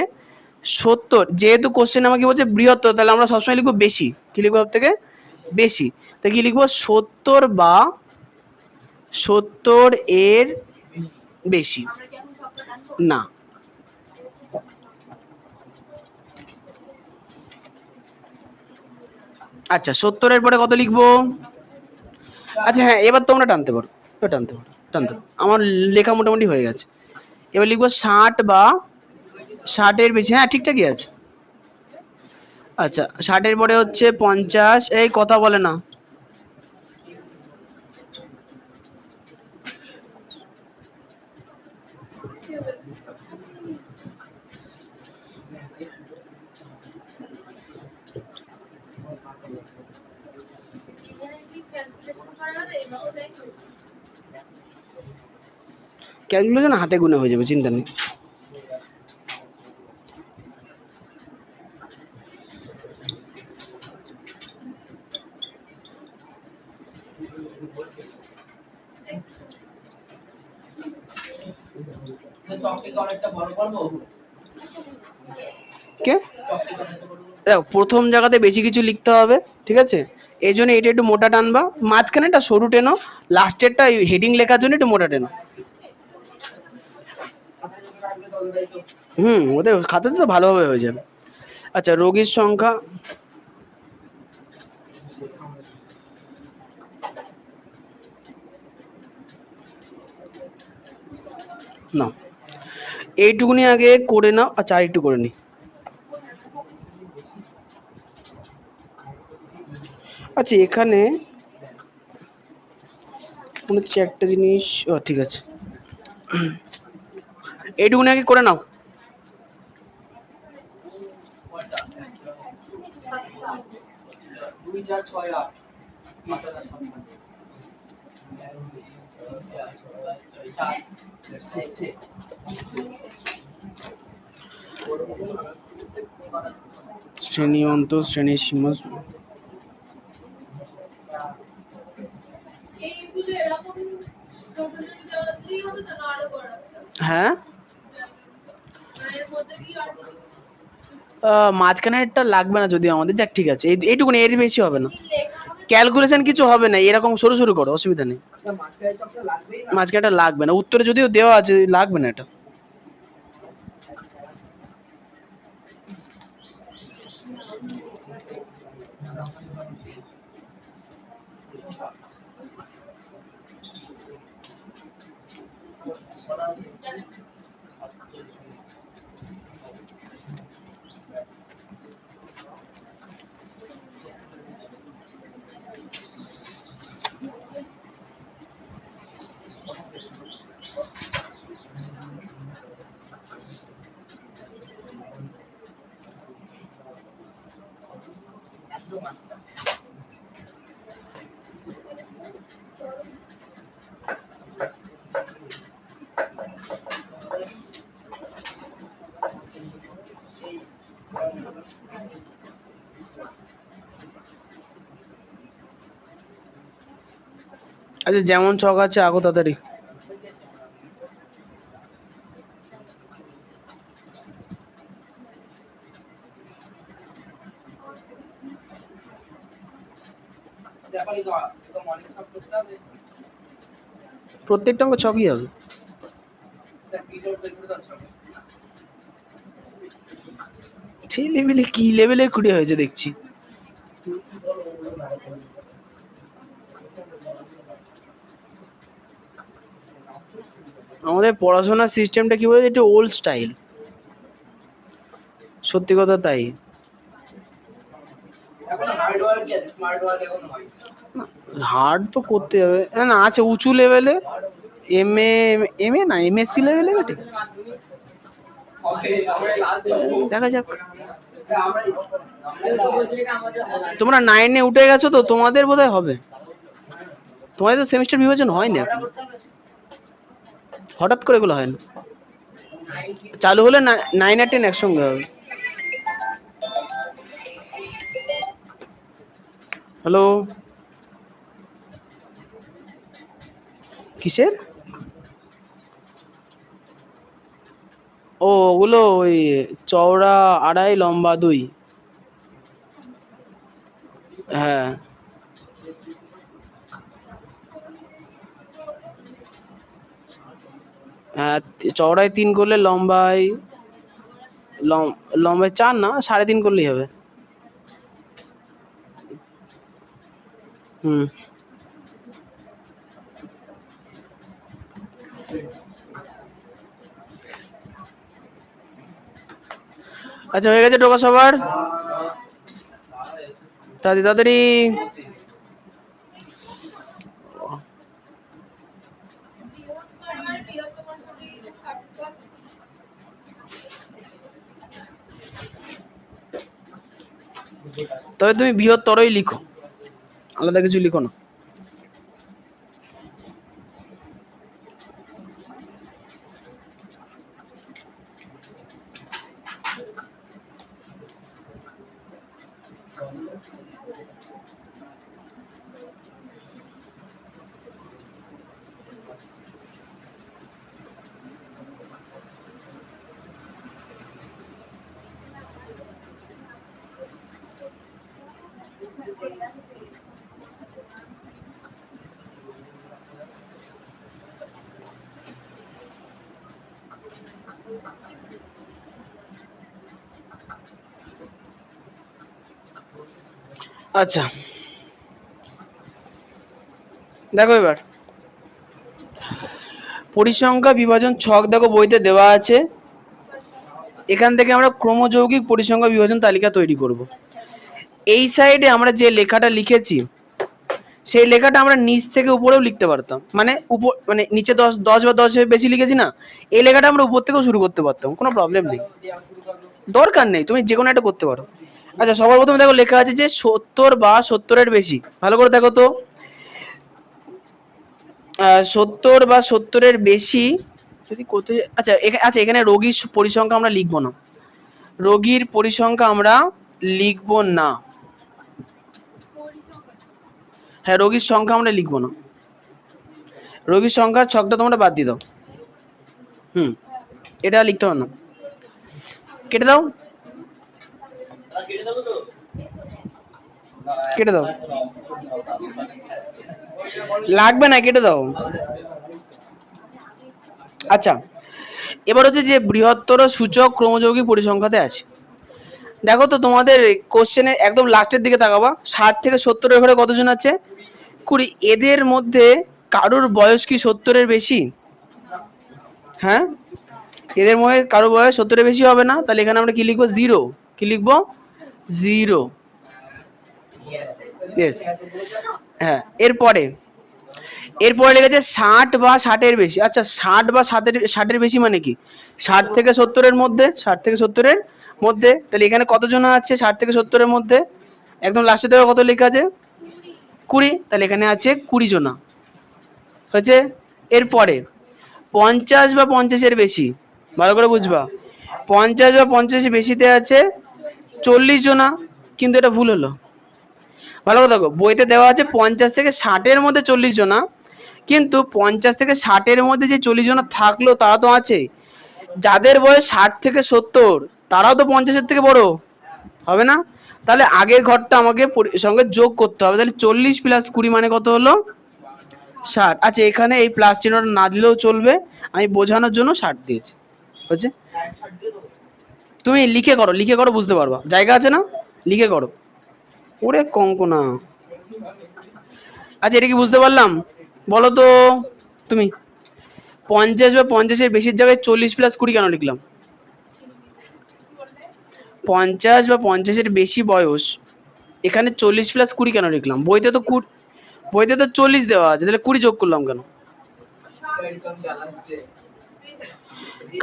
70, যেহেতু কোশ্চেন আমাকে বলছে বৃহত্তর, তাহলে আমরা সবসময় লিখবো বেশি। কি লিখবো সব থেকে বেশি? তো কি লিখবো? 70 বা 70 এর বেশি না। আচ্ছা, 70 এর পরে কত লিখবো? আচ্ছা হ্যাঁ, এবার তোমরা টানতে পারো, টানতে পারো, টানতে পারো। আমার লেখা মোটামুটি হয়ে গেছে। এবার লিখবো 60 বা 60 এর বেশি। হ্যাঁ, ঠিকঠাকই আছে। আচ্ছা, 60 এর পরে হচ্ছে 50। এই কথা বলে না। ক্যালকুলেশন হাতে গুনে হয়ে যাবে, চিন্তা নেই। কে? দেখো, প্রথম জায়গাতে বেশি কিছু লিখতে হবে, ঠিক আছে? এই জন্য এটা একটু মোটা টানবা, মাঝখানেটা সরু টেনো, লাস্টেরটা হেডিং লেখার জন্য একটু মোটা টেনো। ওদের খাতাতে তো ভালোভাবে হয়ে যাবে। আচ্ছা, রোগীর সংখ্যা না, এইটুকুনি আগে করে নাও। আচ্ছা, আর একটু করে নি। আচ্ছা, এখানে মনে হচ্ছে একটা জিনিস, ও ঠিক আছে, এইটুকুনি আগে করে নাও। শ্রেণী অন্তর শ্রেণীর সীমা। হ্যাঁ, মাঝখানেরটা লাগবে না যদি আমাদের, যাক ঠিক আছে, এইটুকুনি, এর বেশি হবে না। ক্যালকুলেশন কিছু হবে না, এরকম সরু সরু করো, অসুবিধা নেই। মাঝখানেটা লাগবে না, উত্তরে যদিও দেওয়া আছে, লাগবে না এটা। আচ্ছা যেমন ছক আছে আগো তাড়াতাড়ি। প্রত্যেকটা অঙ্ক ছকই হবে। সেই লেভেলে কি লেভেলের কুড়ি হয়েছে দেখছি। আমাদের পড়াশোনার সিস্টেমটা কি বলতো, একটু ওল্ড স্টাইল, সত্যি কথা তাই। হার্ড তো করতে হবে না, আছে উঁচু লেভেলে, এম এ, এম এ না এমএসসি লেভেলে, ঠিক আছে দেখা যাক। তোমরা 9-এ উঠে গেছো তো, তোমাদের বোধহয় হবে। তোমাদের তো সেমিস্টার বিভাজন হয়নি এখন, হঠাৎ করে এগুলো হয় না, চালু হলে 9 আর 10 একসঙ্গে হবে। হ্যালো, কিসের? ও ওগুলো ওই চওড়া 2.5 লম্বা 2। হ্যাঁ হ্যাঁ, চওড়ায় 3 করলে লম্বায় লম্বায় 4 না 3.5 করলেই হবে। হুম আচ্ছা হয়ে গেছে টোকা সবার, তাড়াতাড়ি তাড়াতাড়ি। তবে তুমি বৃহত্তরই লিখো, আলাদা কিছু লিখো না। আচ্ছা দেখো এবার পরিসংখ্যা বিভাজন ছক দেখো বইতে দেওয়া আছে। এখান থেকে আমরা ক্রমযৌগিক পরিসংখ্যা বিভাজন তালিকা তৈরি করব। এই সাইডে আমরা যে লেখাটা লিখেছি সেই লেখাটা আমরা নিচ থেকে উপরেও লিখতে পারতাম, মানে উপর মানে নিচে 10 বা 10 বেশি লিখেছি না, এই লেখাটা আমরা উপর থেকেও শুরু করতে পারতাম, কোনো প্রবলেম নেই, দরকার নেই, তুমি যে কোনো একটা করতে পারো। আচ্ছা সবার প্রথমে দেখো লেখা আছে যে 70 বা 70-এর বেশি, ভালো করে দেখো তো 70 বা 70-এর বেশি যদি করতে, আচ্ছা আচ্ছা এখানে রোগীর পরিসংখ্যা আমরা লিখবো না, রোগীর পরিসংখ্যা আমরা লিখবো না, হ্যাঁ রোগীর সংখ্যা আমরা লিখবো না, রোগীর সংখ্যার ছকটা তোমরা বাদ দিয়ে দাও। এটা লিখতে হবে না, কেটে দাও, কেটে দাও, লাগবে না, কেটে দাও। আচ্ছা এবার হচ্ছে যে বৃহত্তর সূচক ক্রমযৌগিক পরিসংখ্যাতে আছে, দেখো তো তোমাদের কোশ্চেনের একদম লাস্টের দিকে তাকাবা, 60 থেকে 70-এর ঘরে কতজন আছে? 20। এদের মধ্যে কারোর বয়স কি 70-এর বেশি? হ্যাঁ এদের মধ্যে কারোর বয়স 70-এর বেশি হবে না, তাহলে এখানে আমরা কি লিখবো? 0। কি লিখবো? 0। ইয়েস। হ্যাঁ এরপরে এরপরে লেগেছে 60 বা 60-এর বেশি। আচ্ছা 60 বা 60-এর বেশি মানে কি? 60 থেকে 70-এর মধ্যে, 60 থেকে 70-এর মধ্যে। তাহলে এখানে কতজন আছে 60 থেকে 70-এর মধ্যে? একদম লাস্টে দেখো কত লেখা আছে, 20। তাহলে এখানে আছে 20 জনা হয়েছে। এরপরে 50 বা 50-এর বেশি, ভালো করে বুঝবা, 50 বা 50-এর বেশিতে আছে 40 জনা, কিন্তু এটা ভুল হলো। ভালো করে দেখো, বইতে দেওয়া আছে 50 থেকে 60-এর মধ্যে 40 জনা, কিন্তু 50 থেকে 60-এর মধ্যে যে 40 জনা থাকলো তারা তো আছে, যাদের বয়স 60 থেকে 70 তারাও তো 50-এর থেকে বড় হবে না? তাহলে আগের ঘরটা আমাকে সঙ্গে যোগ করতে হবে। তাহলে 40 প্লাস 20 মানে কত হলো? 60। আচ্ছা এখানে এই প্লাস চিহ্নটা না দিলেও চলবে, আমি বোঝানোর জন্য 60 দিয়েছি, বুঝছে? তুমি লিখে করো, লিখে করো, বুঝতে পারবা, জায়গা আছে না, লিখে করো। ওরে কঙ্কনা। আচ্ছা এটা কি বুঝতে পারলাম? বলো তো তুমি, 50 বা 50-এর বেশির জায়গায় 40 প্লাস 20 কেন লিখলাম? 50 বা 50-এর বেশি বয়স, এখানে 40 প্লাস 20 কেন লিখলাম? বইতে তো 40 দেওয়া আছে, তাহলে 20 যোগ করলাম কেন?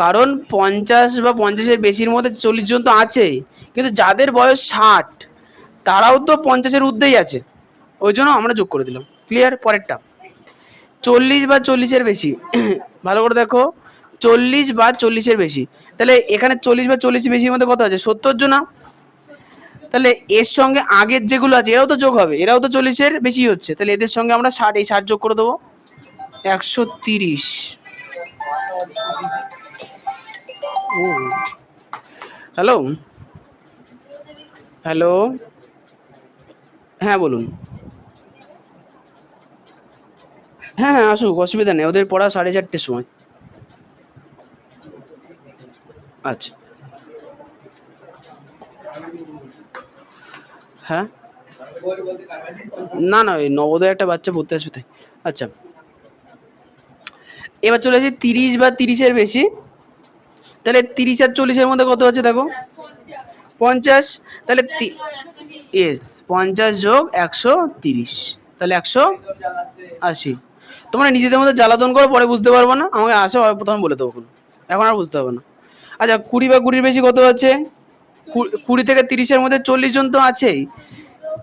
কারণ 50 বা 50-এর বেশির মধ্যে 40 জন তো আছেই, কিন্তু যাদের বয়স 60 তারাও তো 50-এর ঊর্ধ্বেই আছে, ওই জন্য আমরা যোগ করে দিলাম। ক্লিয়ার? পরেরটা 40 বা 40-এর বেশি। ভালো করে দেখো, 40 বা 40-এর বেশি, তাহলে এখানে 40 বা 40-এর বেশির মধ্যে কত আছে? 70 জনা। তাহলে এর সঙ্গে আগের যেগুলো আছে এরাও তো যোগ হবে, এরাও তো 40-এর বেশি হচ্ছে, তাহলে এদের সঙ্গে আমরা 60, এই 60 যোগ করে দেবো, 130। ও হ্যালো, হ্যালো, হ্যাঁ বলুন। হ্যাঁ হ্যাঁ আসুক, অসুবিধা নেই, ওদের পড়া 4:30-এর সময়। আচ্ছা হ্যাঁ, না না ওই নবোদয় একটা বাচ্চা পড়তে আসবে তাই। আচ্ছা এবার চলে আসি 30 বা 30-এর বেশি, তাহলে 30 আর 40-এর মধ্যে কত আছে দেখো? 50। তাহলে ইয়েস, 50 যোগ 130, তাহলে 180। তোমরা নিজেদের মধ্যে জ্বালাতন করো, পরে বুঝতে পারবো না, আমাকে আসো প্রথমে বলে দেবো, এখন আর বুঝতে হবে না। আচ্ছা 20 বা 20-এর বেশি কত আছে? 20 থেকে 30-এর মধ্যে 40 জন তো আছেই,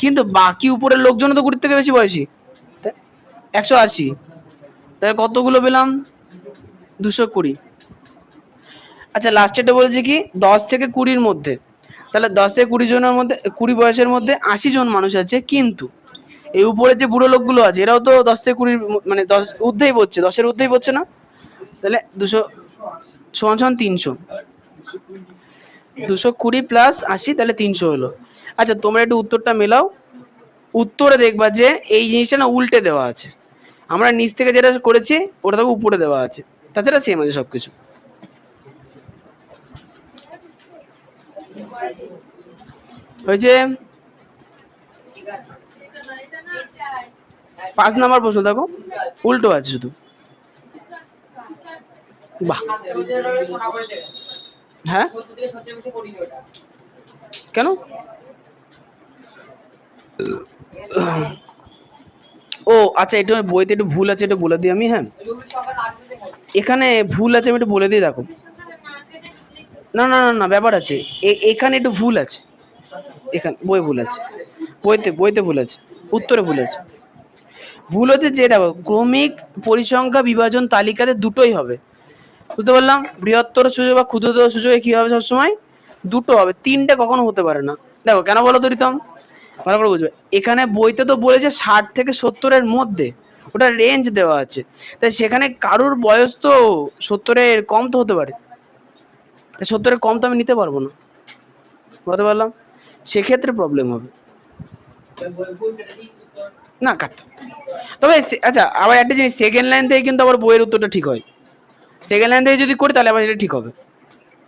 কিন্তু বাকি উপরের লোকজনও তো 20 থেকে বেশি বয়সী, 180। তাহলে কতগুলো পেলাম? 220। আচ্ছা লাস্টেরটা বলেছে কি 10 থেকে 20-এর মধ্যে, তাহলে 10 থেকে 20 জনের মধ্যে, 20 বয়সের মধ্যে 80 জন মানুষ আছে, কিন্তু এই উপরে যে বুড়ো লোকগুলো আছে এরাও তো 10 থেকে 20 মানে 10 ঊর্ধ্বেই পড়ছে, 10-এর ঊর্ধ্বেই পড়ছে না? তাহলে 200 সমান সমান 300, 220 প্লাস 80, তাহলে 300 হলো। আচ্ছা তোমরা একটু উত্তরটা মেলাও, উত্তরে দেখবা যে এই জিনিসটা না উল্টে দেওয়া আছে, আমরা নিচ থেকে যেটা করেছি ওটা দেখো উপরে দেওয়া আছে, তাছাড়া সেম আছে সবকিছু। হয়েছে? 5 নাম্বার প্রশ্ন দেখো, উল্টো আছে শুধু। বাহ, হ্যাঁ কেন? ও আচ্ছা এটা বইতে একটু ভুল আছে, এটা বলে দিই আমি, হ্যাঁ এখানে ভুল আছে, আমি একটু বলে দিই দেখো। না না না না ব্যাপার আছে, এখানে একটু ভুল আছে, এখানে বই ভুল আছে, বইতে ভুল আছে, উত্তরে ভুল আছে। ভুল হচ্ছে যে দেখো ক্রমিক পরিসংখ্যা বিভাজন তালিকাতে দুটোই হবে, বুঝতে পারলাম? বৃহত্তর সূচক বা ক্ষুদ্রতর সূচকে কি হবে সবসময়? দুটো হবে, তিনটে কখনো হতে পারে না। দেখো কেন বলো তো রিতম, ভালো করে বুঝবে। এখানে বইতে তো বলেছে 60 থেকে 70-এর মধ্যে, ওটা রেঞ্জ দেওয়া আছে, তাই সেখানে কারুর বয়স তো 70-এর কম তো হতে পারে, তাই 70-এর কম তো আমি নিতে পারবো না, বুঝতে পারলাম? সেক্ষেত্রে প্রবলেম হবে। না কাটতে হবে। তবে আচ্ছা আবার একটা জিনিস, সেকেন্ড লাইন থেকে কিন্তু আবার বইয়ের উত্তরটা ঠিক হয়, সেকেন্ড লাইন থেকে যদি করি তাহলে আবার এটা ঠিক হবে,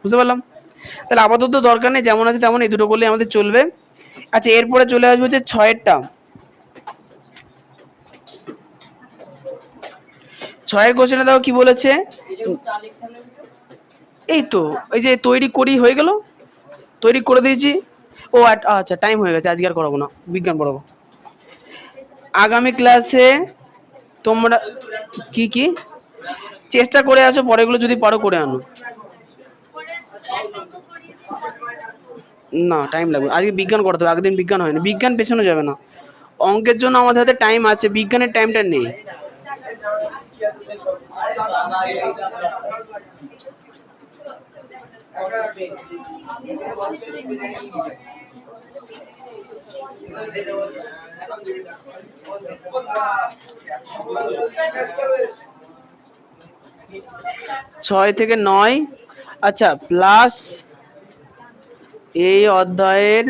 বুঝতে পারলাম? তাহলে আপাতত দরকার নেই, যেমন আছে তেমন এই দুটো করলে আমাদের চলবে। আচ্ছা এরপরে চলে আসবে হচ্ছে 6-এরটা। 6-এর কোশ্চেনে দেখো কি বলেছে, এই তো এই যে তৈরি করি হয়ে গেল, তৈরি করে দিয়েছি। ও আচ্ছা টাইম হয়ে গেছে, আজকে আর করাবো না, বিজ্ঞান পড়াবো। আগামী ক্লাসে তোমরা কি কি চেষ্টা করে আছো, পরেগুলো যদি পারো করে আনো। না টাইম লাগবে, আজকে বিজ্ঞান করতে হবে, আগের দিন বিজ্ঞান হয়নি, বিজ্ঞান পেছানো যাবে না। অঙ্কের জন্য আমাদের হাতে টাইম আছে, বিজ্ঞানের টাইমটা নেই। 6 থেকে 9। আচ্ছা, প্লাস এই অধ্যায়ের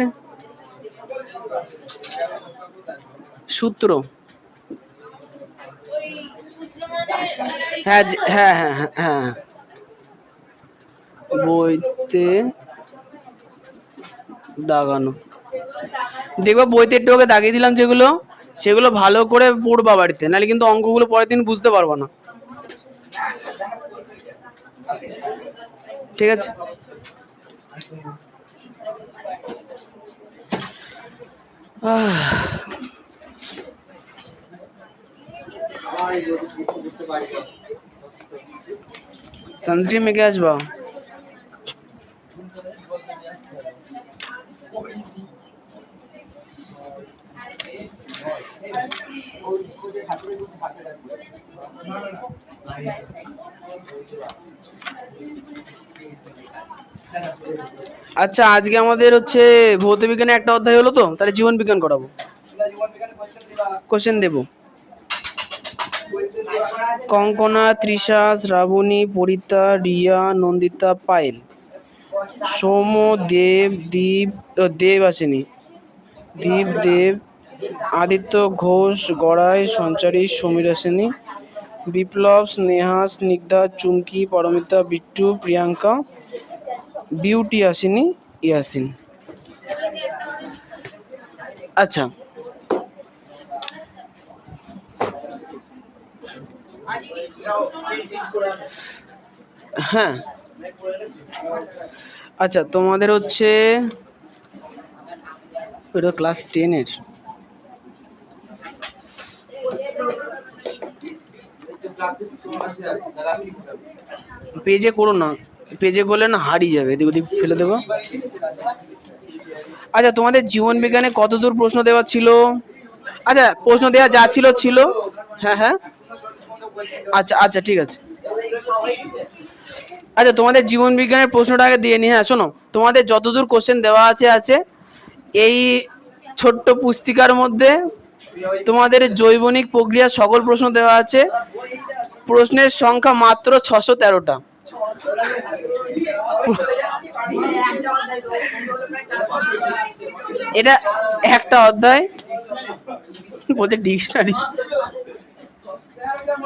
সূত্র। হ্যাঁ হ্যাঁ হ্যাঁ হ্যাঁ হ্যাঁ, বইতে দাগানো। দেখবা বইতে একটু আগে দাগিয়ে দিলাম যেগুলো, সেগুলো ভালো করে পড়বা বাড়িতে, নাহলে কিন্তু অঙ্কগুলো পরের দিন বুঝতে পারবা না। ঠিক আছে। সানস্ক্রিন মেখে আসবা। আচ্ছা, আজকে আমাদের হচ্ছে ভৌত বিজ্ঞানে একটা অধ্যায় হলো, তো তাহলে জীবন বিজ্ঞান করাবো, কোশ্চেন দেবো। কঙ্কনা, তৃষা, শ্রাবণী, পরিতা, রিয়া, নন্দিতা, পায়েল, সোম, দেব, দীপ, দেব আসেনি, দীপ, দেব, আদিত্য ঘোষ, গড়াই, সঞ্চারী, সমীর আসেনি, বিপ্লব, স্নেহা, স্নিগ্ধা, চুমকি, পারমিতা, বিট্টু, প্রিয়াঙ্কা, বিউটি আসেনি, ইয়াসিন। আচ্ছা, হ্যাঁ আচ্ছা, তোমাদের হচ্ছে এটা ক্লাস 10-এর। পেজে করো না, পেজে করলে না হারিয়ে যাবে, এদিক ওদিক ফেলে দেবো। আচ্ছা, তোমাদের জীবন বিজ্ঞানে কতদূর প্রশ্ন দেওয়া ছিল? আচ্ছা, প্রশ্ন দেওয়া যা ছিল ছিল। হ্যাঁ হ্যাঁ, আচ্ছা আচ্ছা ঠিক আছে। আচ্ছা, তোমাদের জীবন বিজ্ঞানের প্রশ্নটা আগে দিয়ে নি। হ্যাঁ শোনো, তোমাদের যতদূর কোশ্চেন দেওয়া আছে আছে এই ছোট্ট পুস্তিকার মধ্যে তোমাদের জৈবনিক প্রক্রিয়া সকল প্রশ্ন দেওয়া আছে। প্রশ্নের সংখ্যা মাত্র 613টা। এটা একটা অধ্যায়, বলছে ডিকশনারি,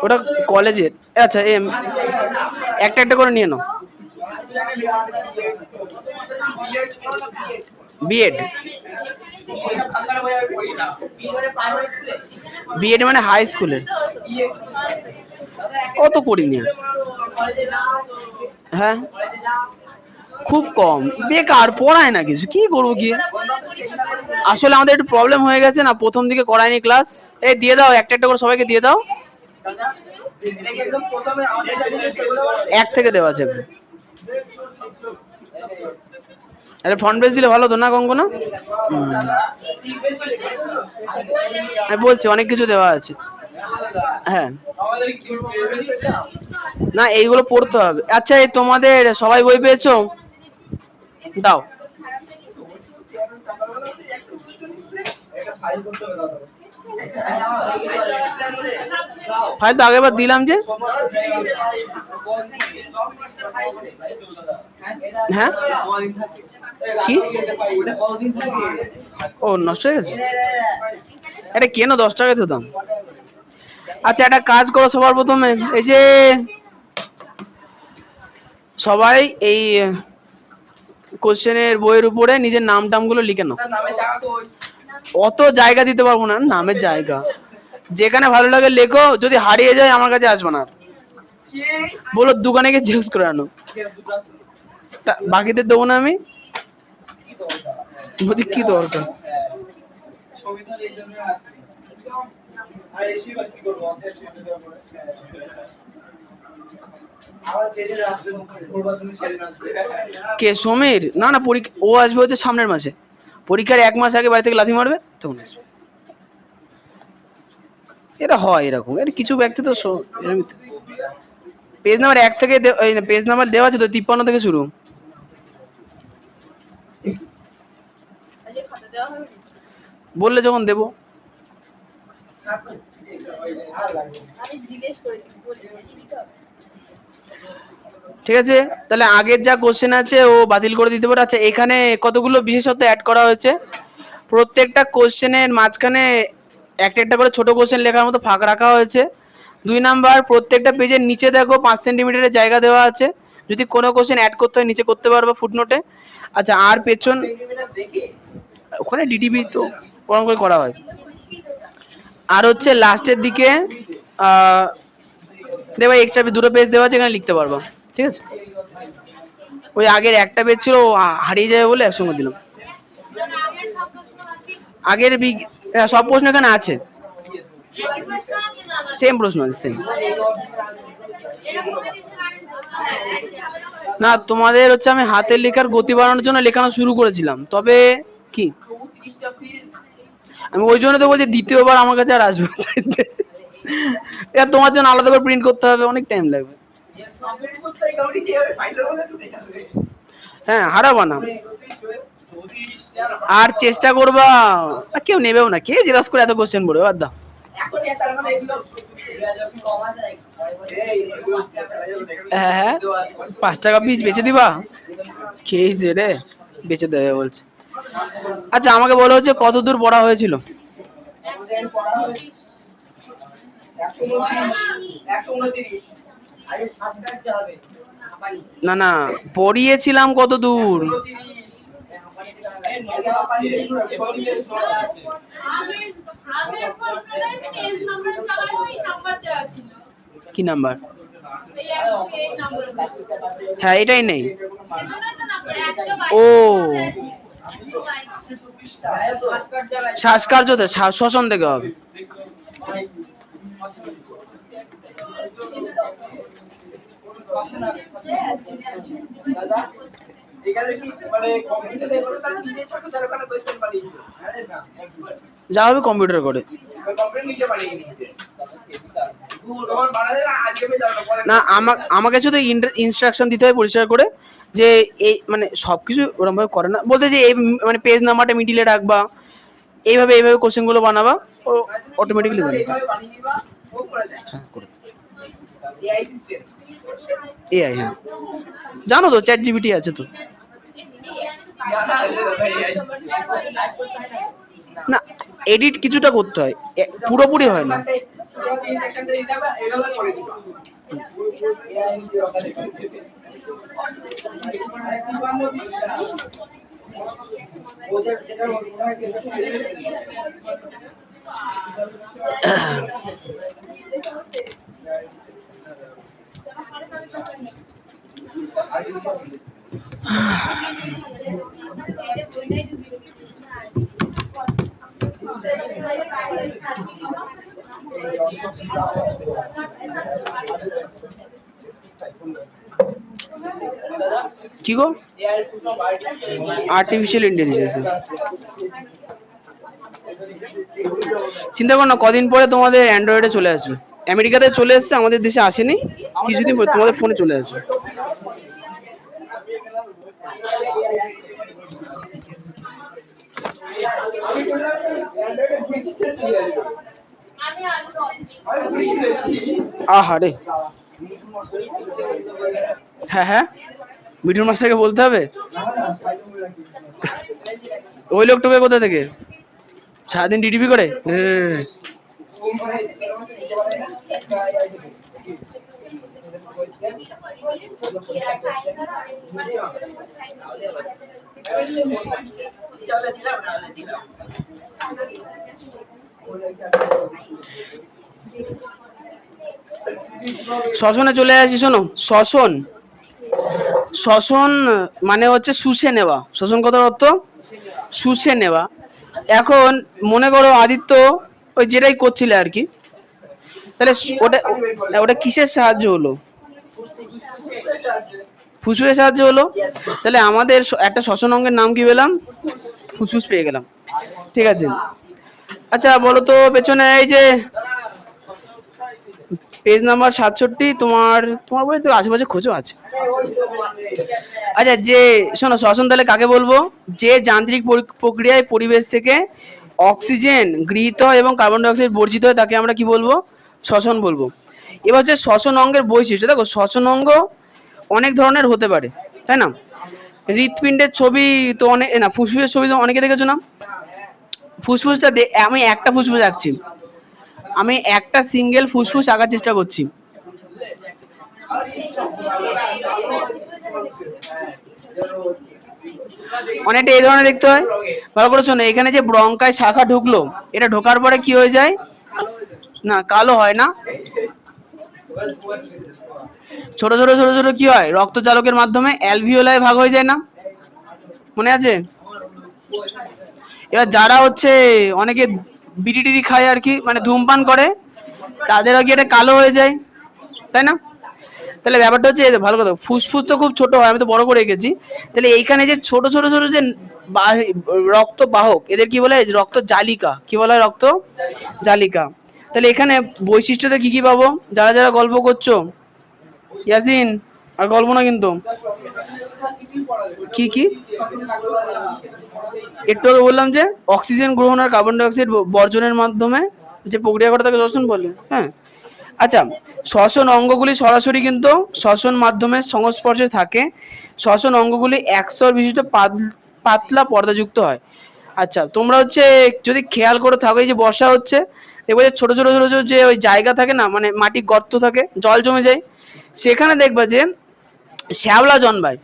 ওটা কলেজের। আচ্ছা, একটা একটা করে নিয়ে নাও। বিএড, বিএড মানে হাই স্কুলের। অত করিনি। হ্যাঁ, খুব কম, বেকার পড়ায় না কিছু, কি করবো গিয়ে। আসলে আমাদের একটু প্রবলেম হয়ে গেছে না, প্রথম দিকে করায়নি ক্লাস। এই দিয়ে দাও, একটা একটা করে সবাইকে দিয়ে দাও। 1 থেকে দেওয়া আছে। আরে ফ্রন্ট পেজ দিলে ভালো তো না কঙ্কনা? আমি বলছি অনেক কিছু দেওয়া আছে। হ্যাঁ, না এইগুলো পড়তে হবে। আচ্ছা, এই তোমাদের সবাই বই পেয়েছো? দাও। ফাইল তো আগেরবার দিলাম যে। হ্যাঁ, কি ও নষ্ট হয়ে গেছে? এটা কেন 10 টাকা তো দাম। আচ্ছা, একটা কাজ করো, সবার প্রথমে এই যে সবাই এই কোশ্চেনের বইয়ের উপরে নিজের নাম টামগুলো লিখে নাও। অত জায়গা দিতে পারবো না, নামের জায়গা যেখানে ভালো লাগে লেখো, যদি হারিয়ে যায় আমার কাছে আসবে না, বলো দোকানে গিয়ে জিজ্ঞেস করে আনো। বাকিদের দেবো না আমি, বলছি কি দরকার। কে সমীর? না না, পরীক্ষা ও আসবে হচ্ছে সামনের মাসে, পরীক্ষার 1 মাস আগে বাড়ি থেকে লাথি মারবে তখন আসবে। এটা হয় এরকম, এর কিছু ব্যক্তি তো পেজ নাম্বার 1 থেকে পেজ নাম্বার দেওয়া আছে তো, 53 থেকে শুরু। বললে যখন দেবো। ঠিক আছে, তাহলে আগের যা কোশ্চেন আছে ও বাতিল করে দিতে পারে। আচ্ছা, এখানে কতগুলো বিশেষত্ব অ্যাড করা হয়েছে, প্রত্যেকটা কোশ্চেনের মাঝখানে একটা একটা করে ছোট কোশ্চেন লেখার মতো ফাঁক রাখা হয়েছে। 2 নাম্বার, প্রত্যেকটা পেজের নিচে দেখো 5 সেন্টিমিটারের জায়গা দেওয়া আছে, যদি কোনো কোশ্চেন অ্যাড করতে হয় নিচে করতে পারবে ফুটনোটে। আচ্ছা, আর পেছন ওখানে ডিটিপি তো ওরকম করে করা হয়। আর হচ্ছে লাস্টের দিকে দেখো এক্সট্রা 2টো পেজ দেওয়া আছে, এখানে লিখতে পারবো। ঠিক আছে, ওই আগের একটা পেজ ছিল হারিয়ে যাবে বলে একসঙ্গে দিলাম। আগের সব প্রশ্ন এখানে আছে, সেম প্রশ্ন আছে, সেম। না, তোমাদের হচ্ছে আমি হাতের লেখার গতি বাড়ানোর জন্য লেখানো শুরু করেছিলাম, তবে কি আমি ওই জন্য তো বলছি দ্বিতীয়বার আমার কাছে আর আসবে এটা তোমার জন্য আলাদা করে প্রিন্ট করতে হবে, অনেক টাইম লাগবে। হ্যাঁ, হারাবা না, আর চেষ্টা করবা, কেউ নেবেও না, কে জেরক্স করে এত কোশ্চেন পড়বে, বাদ দাও। হ্যাঁ, 5 টাকা পিস বেচে দিবা, খেয়েছে রে, বেচে দেবে বলছে। আচ্ছা, আমাকে বলো হচ্ছে কত দূর পড়া হয়েছিল? না না, পড়িয়েছিলাম কত দূর? কি নাম্বার? হ্যাঁ, এটাই নেই। ও, শ্বাসকার্যতে শ্বসন থেকে হবে। যা হবে কম্পিউটার করে। না, আমাকে শুধু ইনস্ট্রাকশন দিতে হয় পরিষ্কার করে, যে এই মানে সবকিছু ওরকম ভাবে করে না, বলতে যে এই মানে পেজ নাম্বারটা মিডিলে রাখবা, এইভাবে এইভাবে কোশ্চেন গুলো বানাবা, ও অটোমেটিক্যালি বানিয়ে দেবে। হ্যাঁ, করে এআই, হ্যাঁ জানো তো, চ্যাট জিপিটি আছে তো। না, এডিট কিছুটা করতে হয়, পুরোপুরি হয় না। কি গো? Artificial intelligence. চিন্তা করো না, কদিন পরে তোমাদের অ্যান্ড্রয়েডে চলে আসবে। আমেরিকাতে চলে এসছে, আমাদের দেশে আসেনি, কিছুদিন পরে তোমাদের ফোনে চলে আসবে। আহারে, হ্যাঁ হ্যাঁ, মিঠুন মাস্টারকে বলতে হবে। ওই লোকটাকে কোথা থেকে সারাদিন ডিটিপি করে? শ্বসনে চলে আসি, শোনো, শ্বসন, শ্বসন মানে হচ্ছে শুষে নেওয়া। শ্বসন কথার অর্থ শুষে নেওয়া। এখন মনে করো আদিত্য ওই যেটাই করছিলে আর কি, তাহলে ওটা ওটা কিসের সাহায্য হলো? ফুসফুসের সাহায্য হলো। তাহলে আমাদের একটা শ্বসন অঙ্গের নাম কি পেলাম? ফুসফুস পেয়ে গেলাম। ঠিক আছে। আচ্ছা বলো তো পেছনে এই যে পেজ নাম্বার 67, তোমার তোমার বই তো আশেপাশে খোঁজো আছে। আচ্ছা যে শোনো, শ্বসন তাহলে কাকে বলবো? যে যান্ত্রিক প্রক্রিয়ায় পরিবেশ থেকে অক্সিজেন গৃহীত হয় এবং কার্বন ডাই অক্সাইড বর্জিত হয় তাকে আমরা কি বলবো? শ্বসন বলবো। এবার হচ্ছে শ্বসন অঙ্গের বৈশিষ্ট্য। দেখো শ্বসন অঙ্গ অনেক ধরনের হতে পারে, তাই না? হৃৎপিণ্ডের ছবি তো অনেক, না ফুসফুসের ছবি তো অনেকে দেখেছো না? ফুসফুসটা আমি একটা ফুসফুস আঁকছি, আমি একটা সিঙ্গেল ফুসফুস আঁকার চেষ্টা করছি। অনেকটা এই ধরনের দেখতে হয়। ভালো করে শোনো, এখানে যে ব্রঙ্কায় শাখা ঢুকলো, এটা ঢোকার পরে কি হয়ে যায়? না কালো হয় না, ছোট ছোট ছোট ছোট কি হয়, রক্তচালকের মাধ্যমে অ্যালভিওলায় ভাগ হয়ে যায় না? মনে আছে? এবার যারা হচ্ছে অনেকে বিড়ি টিড়ি খায় আর কি, মানে ধূমপান করে, তাদের আর কি এটা কালো হয়ে যায়, তাই না? তাহলে ব্যাপারটা হচ্ছে ভালো কথা, ফুসফুস তো খুব ছোট হয়, আমি তো বড় করে রেখেছি। তাহলে এইখানে যে ছোট ছোট ছোট যে রক্ত বাহক, এদের কি বলে? রক্ত জালিকা। কি বলা হয়? রক্ত জালিকা। তাহলে এখানে বৈশিষ্ট্যতে কি কি পাবো? যারা যারা গল্প করছো, ইয়াসিন আর গল্প না কিন্তু, কি কি একটু আগে বললাম যে অক্সিজেন গ্রহণ আর কার্বন ডাই অক্সাইড বর্জনের মাধ্যমে যে প্রক্রিয়া করে তাকে শ্বসন বলে। হ্যাঁ। আচ্ছা, শ্বসন অঙ্গগুলি সরাসরি কিন্তু শ্বসন মাধ্যমের সংস্পর্শে থাকে। শ্বসন অঙ্গগুলি একস্তর বিশিষ্ট পাতলা পর্দাযুক্ত হয়। আচ্ছা তোমরা হচ্ছে যদি খেয়াল করে থাকো, এই যে বর্ষা হচ্ছে, দেখবে যে ছোট ছোট ছোট ছোট যে ওই জায়গা থাকে না, মানে মাটি গর্ত থাকে, জল জমে যায়, সেখানে দেখবা যে শ্যাওলা জন্মায়।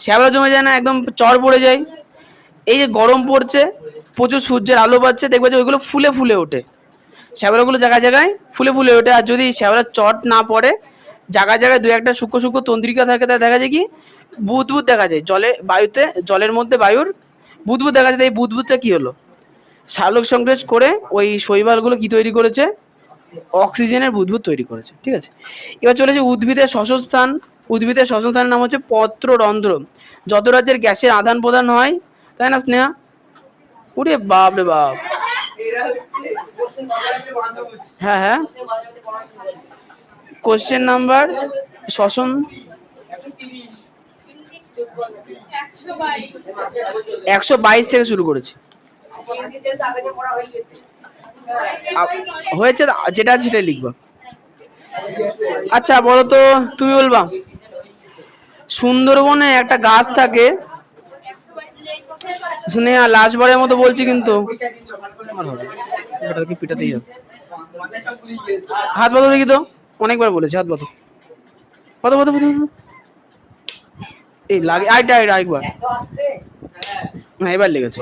শ্যাওলা জমে যায় না, একদম চর পড়ে যায়। এই যে গরম পড়ছে, প্রচুর সূর্যের আলো পাচ্ছে, দেখবে যে ওইগুলো ফুলে ফুলে ওঠে, শ্যাওলাগুলো জায়গায় জায়গায় ফুলে ফুলে ওঠে। আর যদি শ্যাওলার চট না পড়ে, জায়গায় জায়গায় দু একটা সূক্ষ্ম সূক্ষ্ম তন্ত্রিকা থাকে, তা দেখা যায় কি বুদবুদ দেখা যায় জলে, বায়ুতে, জলের মধ্যে বায়ুর বুদবুদ দেখা যায়। এই বুদবুদটা কি হলো? সালোক সংশ্লেষ করে ওই শৈবালগুলো কি তৈরি করেছে? অক্সিজেনের বুদবুদ তৈরি করেছে। ঠিক আছে। এবার চলেছে উদ্ভিদের শ্বসনস্থান। উদ্ভিদের শ্বসনস্থানের নাম হচ্ছে পত্ররন্ধ্র। যত রাজ্যের গ্যাসের আদান প্রদান হয়, তাই না স্নেহা? ওরে বাপ রে বাপ। হ্যাঁ হ্যাঁ, কোশ্চেন নাম্বার শ্বসন 122 থেকে শুরু করেছি। হয়েছে, যেটা আছে সেটাই লিখবা। আচ্ছা বলো তো, তুমি বলবা সুন্দরবনে একটা গাছ থাকে, স্নেহা লাস্ট বারের মতো বলছি কিন্তু, পিটাতেই হবে। হাত পাতো দেখি তো, অনেকবার বলেছি হাত পাতো, পাতো পাতো পাতো। এই লাগে আরেকবার। হ্যাঁ এবার লেগেছে।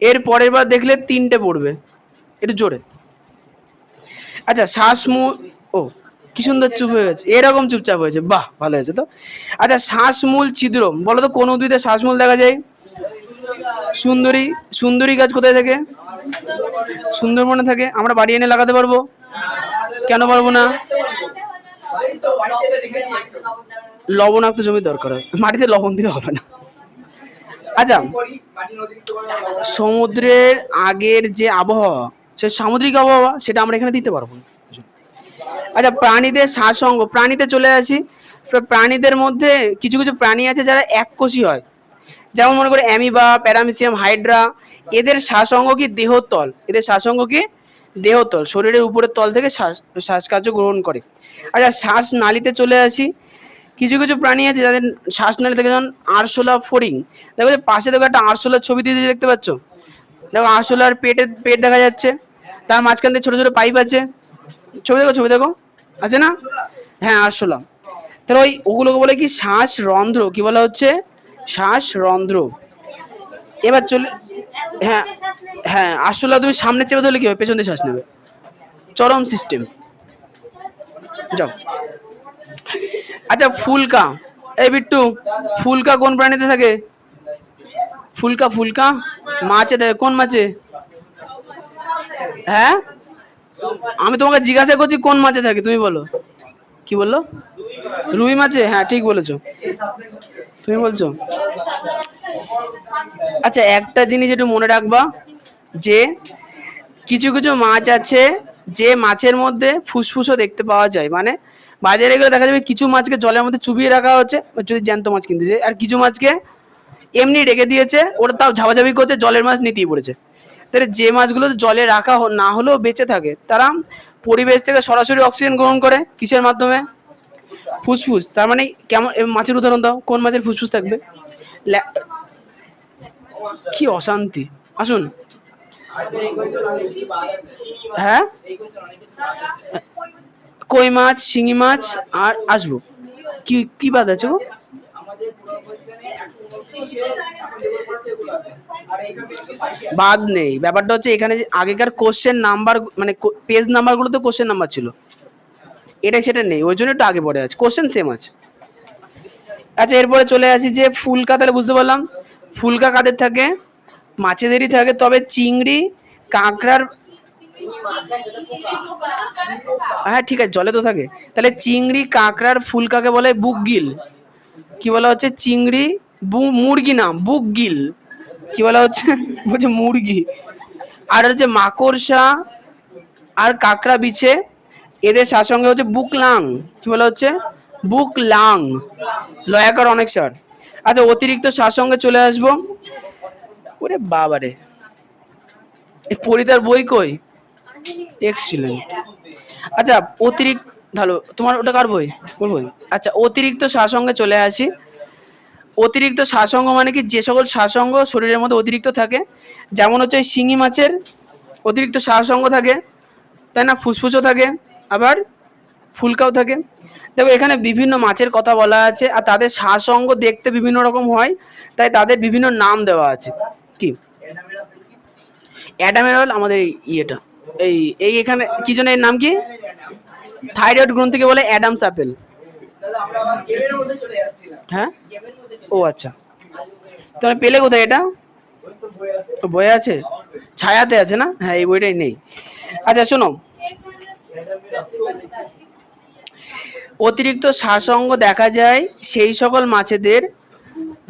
এর পরের বার দেখলে 3টে পড়বে, একটু জোরে। আচ্ছা শ্বাসমূল, ও কি সুন্দর চুপ হয়ে গেছে, এরকম চুপচাপ হয়েছে, বাহ ভালো হয়েছে তো। আচ্ছা শ্বাসমূল ছিদ্র, বলো তো কোন উদ্ভিদে শ্বাসমূল দেখা যায়? সুন্দরী। সুন্দরী গাছ কোথায় থাকে? সুন্দরবনে থাকে। আমরা বাড়ি এনে লাগাতে পারবো? কেন পারবো না? লবণাক্ত জমি দরকার হয়, মাটিতে লবণ দিলে হবে না। আচ্ছা সমুদ্রের আগের যে আবহাওয়া, সে সামুদ্রিক আবহাওয়া, সেটা আমরা এখানে দিতে পারবো না। আচ্ছা প্রাণীদের শ্বাসঙ্গ, প্রাণীতে চলে আসি। প্রাণীদের মধ্যে কিছু কিছু প্রাণী আছে যারা এককোষী হয়, যেমন মনে করে অ্যামিবা, প্যারামিসিয়াম, হাইড্রা। এদের শ্বাসঙ্গ কি দেহতল, এদের শ্বাসঙ্গ কি দেহতল, শরীরের উপরের তল থেকে শ্বাসকার্য গ্রহণ করে। আচ্ছা শ্বাস নালীতে চলে আসি। কিছু কিছু প্রাণী আছে যাদের শ্বাসনালী থেকে, যেমন আরশোলা ফড়িং। দেখো যে পাশে দেখো একটা আরশোলার ছবি দিয়ে দেখতে পাচ্ছ, দেখো আরশোলার পেট দেখা যাচ্ছে, তার মাঝখান থেকে ছোট ছোট পাইপ আছে, ছবি দেখো ছবি দেখো, আছে না? হ্যাঁ আরশোলা। তাহলে ওগুলোকে বলে কি শ্বাস রন্ধ্র, কি বলা হচ্ছে? শ্বাস রন্ধ্র। এবার চলে, হ্যাঁ হ্যাঁ আরশোলা তুমি সামনে চেপে ধরলে কি হবে? পেছন দিয়ে শ্বাস নেবে, চরম সিস্টেম। যাও। আচ্ছা ফুলকা, এই বিট্টু, ফুলকা কোন প্রাণীতে থাকে? ফুলকা ফুলকা মাছে থাকে, কোন মাছে? হ্যাঁ, আমি তোমাকে জিজ্ঞাসা করছি কোন মাছে থাকে, তুমি বলো। কি বললো? রুই মাছে, হ্যাঁ ঠিক বলেছো, তুমি বলছো। আচ্ছা একটা জিনিস একটু মনে রাখবা, যে কিছু কিছু মাছ আছে যে মাছের মধ্যে ফুসফুসও দেখতে পাওয়া যায়, মানে বাজারে গেলে দেখা যাবে কিছু মাছকে জলের মধ্যে চুবিয়ে রাখা হচ্ছে যদি জ্যান্ত মাছ কিনতে যায়, আর কিছু মাছকে এমনি রেখে দিয়েছে, ওরা তাও ঝাপাঝাপি করছে, জলের মাছ নিতেই পড়েছে। তাহলে যে মাছগুলো জলে রাখা না হলেও বেঁচে থাকে, তারা পরিবেশ থেকে সরাসরি অক্সিজেন গ্রহণ করে কিসের মাধ্যমে? ফুসফুস। তার মানে কেমন মাছের উদাহরণ দাও, কোন মাছের ফুসফুস থাকবে? কি অশান্তি, আসুন। হ্যাঁ, কই মাছ, শিঙি মাছ, আর আসবো কি কি বাদ আছে গো? বাদ নেই, ব্যাপারটা হচ্ছে এখানে আগেকার কোশ্চেন নাম্বার মানে পেজ নাম্বার গুলোতে কোশ্চেন নাম্বার ছিল, এটা সেটা নেই, ওই জন্য একটু আগে পড়ে আছে, কোশ্চেন সেম আছে। আচ্ছা এরপরে চলে আসি যে ফুলকা, তাহলে বুঝতে পারলাম ফুলকা কাদের থাকে? মাছেদেরই থাকে, তবে চিংড়ি, কাঁকড়ার, হ্যাঁ ঠিক আছে জলে তো থাকে, তাহলে চিংড়ি, কাঁকড়ার, ফুলকাকে বলে বুকগিল। কি বলা হচ্ছে? চিংড়ি, মুরগি না বুকগিল, কি বলা হচ্ছে? বলছে মুরগি। আর হচ্ছে মাকড়সা আর কাঁকড়া বিছে, এদের সারসংখ্যা হচ্ছে বুকলাং। কি বলা হচ্ছে? বুকলাং, লয়াকার অনেক সার। আচ্ছা অতিরিক্ত সারসংখ্যে চলে আসবো। ওরে বাবারে, এই পরিতার বই কই? এক্সিলেন্ট। আচ্ছা অতিরিক্ত, ভালো, তোমার ওটা কার বই? ওর বই। আচ্ছা অতিরিক্ত সারসংখ্যে চলে আসি। অতিরিক্ত সারসংঘ মানে কি? যে সকল সারসংঘ শরীরের মধ্যে অতিরিক্ত থাকে, যেমন হচ্ছে শিঙি মাছের অতিরিক্ত সারসংঘ থাকে, তাই না? ফুসফুসও থাকে, আবার ফুলকাও থাকে। দেখো এখানে বিভিন্ন মাছের কথা বলা আছে, আর তাদের সারসংঘ দেখতে বিভিন্ন রকম হয়, তাই তাদের বিভিন্ন নাম দেওয়া আছে। কি? অ্যাডামেরল, আমাদের ইয়েটা এই এই এখানে কি জন্য এর নাম কি? থাইরয়েড গ্রন্থিকে বলে অ্যাডামস অ্যাপেল। হ্যাঁ, ও আচ্ছা, তুমি পেলে কোথায় এটা? বই আছে, ছায়াতে আছে না? হ্যাঁ এই বইটাই নেই। আচ্ছা শোনো, অতিরিক্ত সারসংঘ দেখা যায় সেই সকল মাছেদের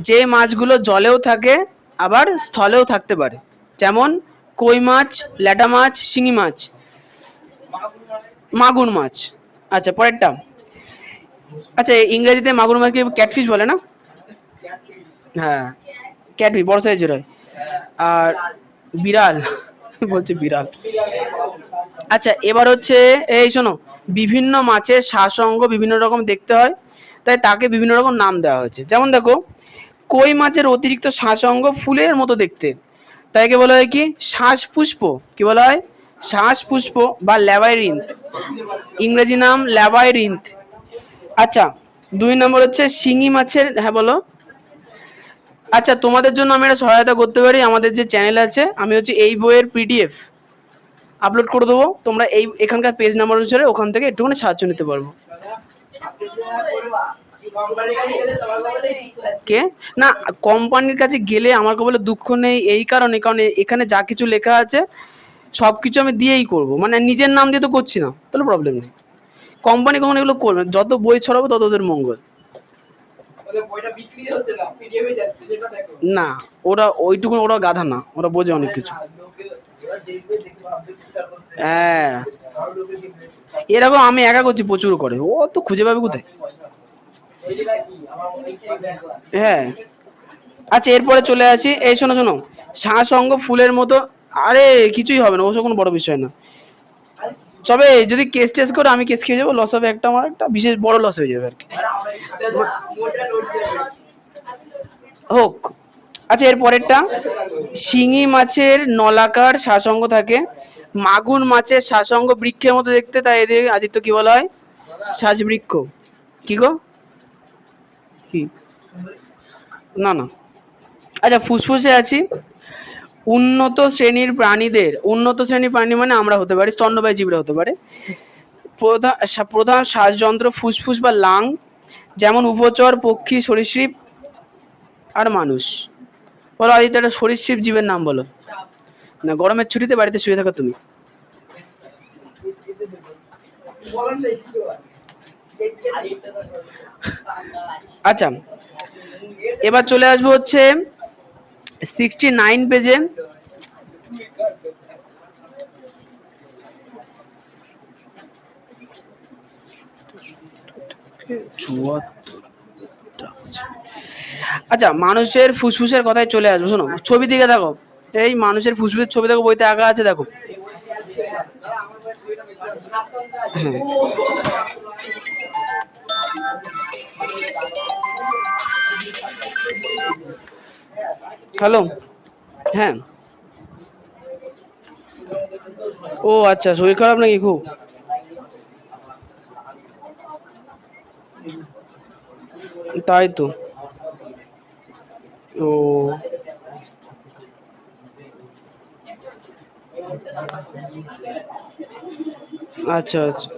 যে মাছগুলো জলেও থাকে আবার স্থলেও থাকতে পারে, যেমন কই মাছ, ল্যাটা মাছ, শিঙি মাছ, মাগুর মাছ। আচ্ছা পরেরটা, আচ্ছা ইংরেজিতে মাগুর মাছকে ক্যাটফিশ বলে না? হ্যাঁ ক্যাটফিশ বড় সাইজের হয়। আর বিড়াল, বলছে বিড়াল। আচ্ছা এবার হচ্ছে, এই শোনো, বিভিন্ন মাছের সারসংঘ বিভিন্ন রকম দেখতে হয়, তাই তাকে বিভিন্ন রকম নাম দেওয়া হয়েছে। যেমন দেখো, কই মাছের অতিরিক্ত সারসংঘ ফুলের মতো দেখতে, তাই একে বলা হয় কি? শ্বাসপুষ্প। কি বলা হয়? শ্বাসপুষ্প বা ল্যাবাইরিন্থ, ইংরেজি নাম ল্যাবাইরিন্থ। আচ্ছা 2 নম্বর হচ্ছে শিঙি মাছের, হ্যাঁ বলো। আচ্ছা তোমাদের জন্য আমি একটা সহায়তা করতে পারি, আমাদের যে চ্যানেল আছে, আমি হচ্ছে এই বইয়ের পিডিএফ আপলোড করে দেবো, তোমরা এই এখানকার পেজ নাম্বার অনুসারে ওখান থেকে একটুখানি সাহায্য নিতে পারবো। কে? না, কোম্পানির কাছে গেলে আমার বলে দুঃখ নেই, এই কারণে, কারণ এখানে যা কিছু লেখা আছে সবকিছু আমি দিয়েই করব, মানে নিজের নাম দিয়ে তো করছি না, তাহলে প্রবলেম নেই। কোম্পানি কখনো এগুলো করবে না, যত বই ছড়াবো তত ওদের মঙ্গল। না, ওরা ওইটুকু, ওরা গাধা না, ওরা বোঝে অনেক কিছু। হ্যাঁ, এরকম আমি একা করছি, প্রচুর করে, ও তো খুঁজে পাবে কোথায়? হ্যাঁ। আচ্ছা এরপরে চলে আসি, এই শোনো শোনো, সারসংঘ ফুলের মতো, আরে কিছুই হবে না, ওসব কোনো বড় বিষয় না। তবে যদি কেস টেস করে আমি কেস খেয়ে যাবো, লস হবে একটা, আমার একটা বিশেষ বড় লস হয়ে যাবে আর কি। হোক। আচ্ছা এর পরেরটা, শিঙি মাছের নলাকার সারসংঘ থাকে, মাগুর মাছের সারসংঘ বৃক্ষের মতো দেখতে, তাই এদের আদিত্য কি বলা হয়? শ্বাসবৃক্ষ। কি গো? কি? না না। আচ্ছা ফুসফুসে আছি। উন্নত শ্রেণীর প্রাণীদের, উন্নত শ্রেণীর প্রাণী মানে আমরা হতে পারি, স্তন্যপায়ী জীবরা হতে পারে, প্রধান প্রধান শ্বাসযন্ত্র ফুসফুস বা লাং, যেমন উভচর, পক্ষী, সরীসৃপ আর মানুষ। বলো আদিত্য, একটা সরীসৃপ জীবের নাম বলো। না, গরমের ছুটিতে বাড়িতে শুয়ে থাকো তুমি। আচ্ছা, এবার চলে আসবো হচ্ছে 69 পেজে। আচ্ছা, মানুষের ফুসফুসের কথায় চলে আসবো, শোনো ছবি দিকে দেখো। এই মানুষের ফুসফুসের ছবি দেখো, বইতে আঁকা আছে দেখো। হ্যাঁ, হ্যালো। হ্যাঁ। ও আচ্ছা, শরীর খারাপ নাকি খুব? তাই তো। ও আচ্ছা আচ্ছা,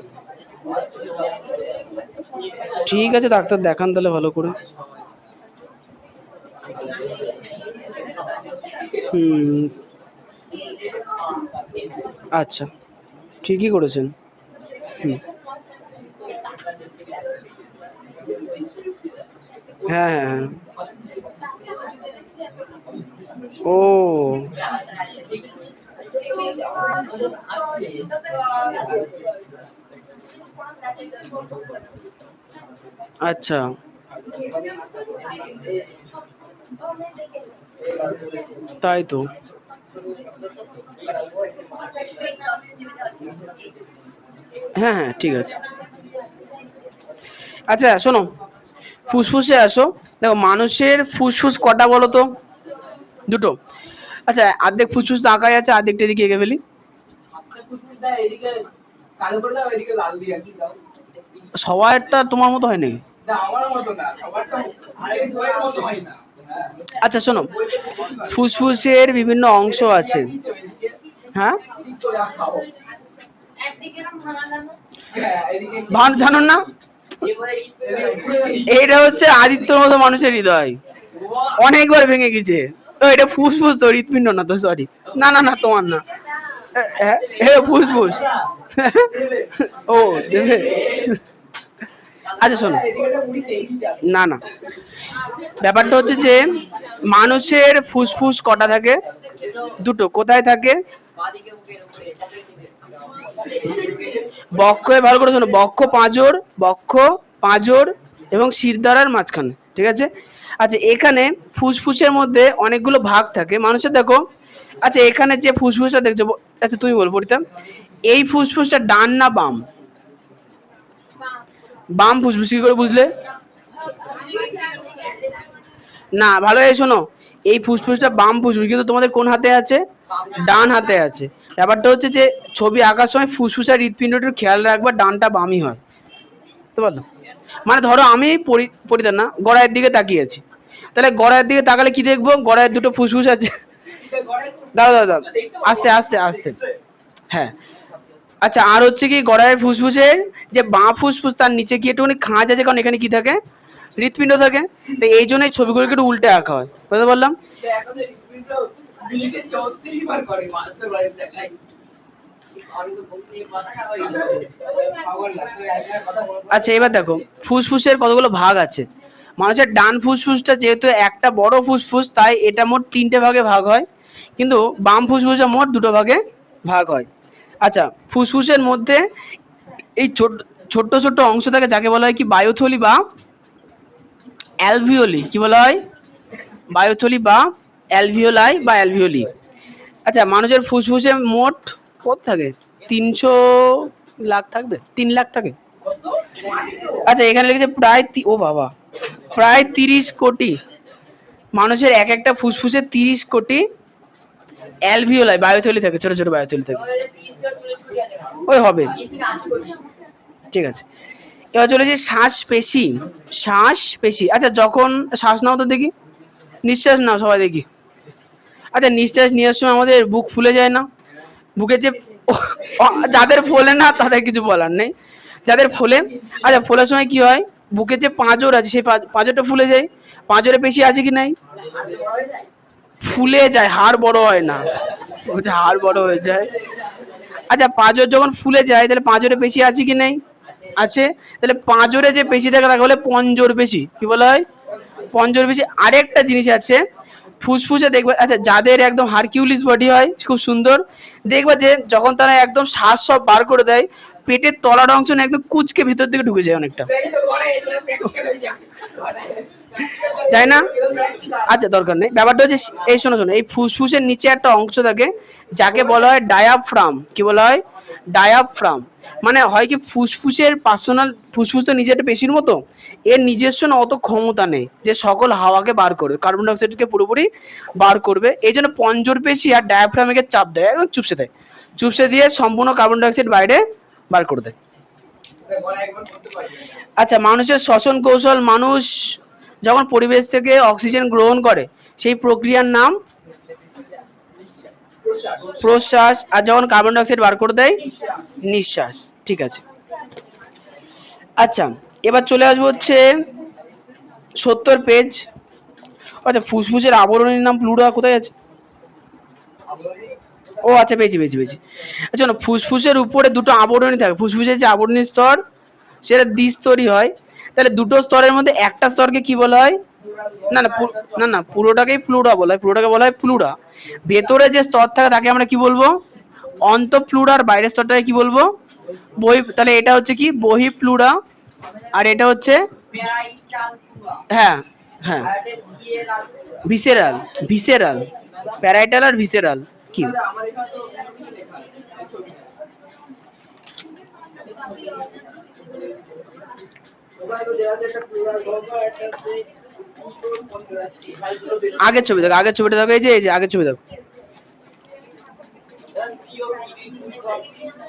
ঠিক আছে, ডাক্তার দেখান তাহলে ভালো করে। হুম। আচ্ছা, ঠিকই করেছেন। হুম। হ্যাঁ হ্যাঁ হ্যাঁ। ও আচ্ছা। তাই তো। হ্যাঁ হ্যাঁ, ঠিক আছে। আচ্ছা শোনো, ফুসফুসে আসো। দেখো মানুষের ফুসফুস কটা বলো তো? দুটো। আচ্ছা, অর্ধেক ফুসফুস তো আঁকাই আছে, অর্ধেকটা এদিকে এঁকে ফেলি। সবাইটা তোমার মতো হয় নাকি? আচ্ছা শোনো, ফুসফুসের বিভিন্ন অংশ আছে। হ্যাঁ, ভান জানো না? এইটা হচ্ছে আদিত্যর মতো মানুষের হৃদয়, অনেকবার ভেঙে গেছে। ও এটা ফুসফুস তো, হৃৎপিণ্ড না তো, সরি। না না না, তোমার না। ফুসফুস। ও দেবে। আচ্ছা শোনো, না না, ব্যাপারটা হচ্ছে যে মানুষের ফুসফুস কটা থাকে? দুটো। কোথায় থাকে? বক্ষে, ভালো করে শোনো, বক্ষ পাঁজর, বক্ষ পাঁজর এবং শিরদাঁড়ার মাঝখানে, ঠিক আছে? আচ্ছা, এখানে ফুসফুসের মধ্যে অনেকগুলো ভাগ থাকে মানুষের, দেখো। আচ্ছা, এখানে যে ফুসফুসটা দেখছো, আচ্ছা তুমি বল পরিতা, এই ফুসফুসটা ডান না বাম? বাম ফুসফুস, কি করে বুঝলে? না, ভালো করে শোনো, এই ফুসফুসটা বাম ফুসফুস, কিন্তু তোমাদের কোন হাতে আছে? ডান হাতে আছে। ব্যাপারটা হচ্ছে যে ছবি আঁকার সময় ফুসফুস আর হৃৎপিণ্ডটার খেয়াল রাখবা, ডানটা বামই হয়, বুঝতে পারলো? মানে ধরো আমি পরিধান না গড়াইয়ের দিকে তাকিয়ে আছি, তাহলে গড়াইয়ের দিকে তাকালে কি দেখবো? গড়াইয়ের দুটো ফুসফুস আছে। দাদা দাদা, আস্তে আস্তে আস্তে। হ্যাঁ। আচ্ছা, আর হচ্ছে কি, গড়াইয়ের ফুসফুসের যে বাঁ ফুসফুস, তার নিচে কি একটুখানি খাঁজ আছে, কারণ এখানে কি থাকে? হৃৎপিণ্ড থাকে। তো এই জন্য এই ছবিগুলোকে একটু উল্টে আঁকা হয়, বুঝতে পারলাম? আচ্ছা, এবার দেখো ফুসফুসের কতগুলো ভাগ আছে। মানুষের ডান ফুসফুসটা যেহেতু একটা বড় ফুসফুস, তাই এটা মোট 3টে ভাগে ভাগ হয়, কিন্তু বাম ফুসফুসটা মোট 2টো ভাগে ভাগ হয়। আচ্ছা, ফুসফুসের মধ্যে এই ছোট্ট ছোট্ট অংশ থাকে, যাকে বলা হয় কি বায়ুথলি বা অ্যালভিওলি। কি বলা হয়? বায়ুথলি বা অ্যালভিওলাই বা অ্যালভিওলি। আচ্ছা, মানুষের ফুসফুসে মোট কত থাকে? 300 লাখ থাকবে, 3 লাখ থাকে। আচ্ছা, এখানে লিখেছে প্রায় ও বাবা, প্রায় 30 কোটি। মানুষের এক একটা ফুসফুসে 30 কোটি অ্যালভিওলাই বায়ুথলি থাকে, ছোট ছোট বায়ুথলি থাকে। ওই হবে। ঠিক আছে, এবার চলেছে শ্বাস পেশি। শ্বাস পেশি, আচ্ছা যখন শ্বাস নাও তো দেখি, নিঃশ্বাস নাও সবাই দেখি। আচ্ছা, নিঃশ্বাস নেওয়ার সময় আমাদের বুক ফুলে যায় না? বুকের যে যাদের ফোলে না তাদের কিছু বলার নেই, যাদের ফোলে, আচ্ছা ফোলার সময় কি হয়? বুকের যে পাঁজর আছে, সেই পাঁজরটা ফুলে যায়। পাঁজরে পেশি আছে কি নাই? ফুলে যায়, হাড় বড় হয় না। বলছে হাড় বড় হয়ে যায়। আচ্ছা, পাঁজর যখন ফুলে যায় তাহলে পাঁজরে পেশি আছে কি নেই? আছে। তাহলে পাঁজরে যে পেশি থাকে তাকে বলে পঞ্জর পেশি। কি বলা হয়? পঞ্জর পেশি। আরেকটা জিনিস আছে, ফুসফুসে দেখবে, আচ্ছা যাদের একদম হারকিউলিস বডি হয় খুব সুন্দর, দেখবে যে যখন তারা একদম শ্বাস সব বার করে দেয়, পেটের তলার অংশ না একদম কুচকে ভিতর দিকে ঢুকে যায় অনেকটা, যায় না? আচ্ছা দরকার নেই, ব্যাপারটা হচ্ছে এই, শোনো শোনো, এই ফুসফুসের নিচে একটা অংশ থাকে যাকে বলা হয় ডায়াফ্রাম। কি বলা হয়? ডায়াফ্রাম। মানে হয় কি, ফুসফুসের পার্সোনাল, ফুসফুস তো নিজে একটা পেশির মতো, এর নিজস্ব না অত ক্ষমতা নেই যে সকল হাওয়াকে বার করবে, কার্বন ডাইঅক্সাইডকে পুরোপুরি বার করবে। এই জন্য পঞ্জর পেশি আর ডায়াফ্রামকে চাপ দেয়, একদম চুপসে দেয়, চুপসে দিয়ে সম্পূর্ণ কার্বন ডাইঅক্সাইড বাইরে বার করে দেয়। আচ্ছা, মানুষের শ্বসন কৌশল, মানুষ যখন পরিবেশ থেকে অক্সিজেন গ্রহণ করে সেই প্রক্রিয়ার নাম প্রশ্বাস, আর যখন কার্বন ডাইঅক্সাইড বার করে দেয় নিঃশ্বাস। ঠিক আছে। আচ্ছা, এবার চলে আসবো হচ্ছে 70 পেজ। আচ্ছা, ফুসফুসের আবরণীর নাম প্লুরা কোথায় আছে? ও আচ্ছা, পেয়েছি পেয়েছি পেয়েছি। আচ্ছা না, ফুসফুসের উপরে দুটো আবরণী থাকে, ফুসফুসের যে আবরণী স্তর সেটা দ্বিস্তরী হয়। তাহলে দুটো স্তরের মধ্যে একটা স্তরকে কি বলা হয়? না না না না, পুরোটাকেই প্লুরা বলা হয়, পুরোটাকে বলা হয় প্লুরা। ভেতরে যে স্তর থাকে তাকে আমরা কি বলবো? অন্তঃপ্লুরার বাইরের স্তরটাকে কি বলবো? বহি। তাহলে এটা হচ্ছে কি বহিঃপ্লুরা, আর এটা হচ্ছে, হ্যাঁ হ্যাঁ, ভিসেরাল। ভিসেরাল, প্যারাইটাল আর ভিসেরাল কি? আগের ছবি দেখো, আগের ছবিটা দেখো, এই যে আগের ছবি দেখো।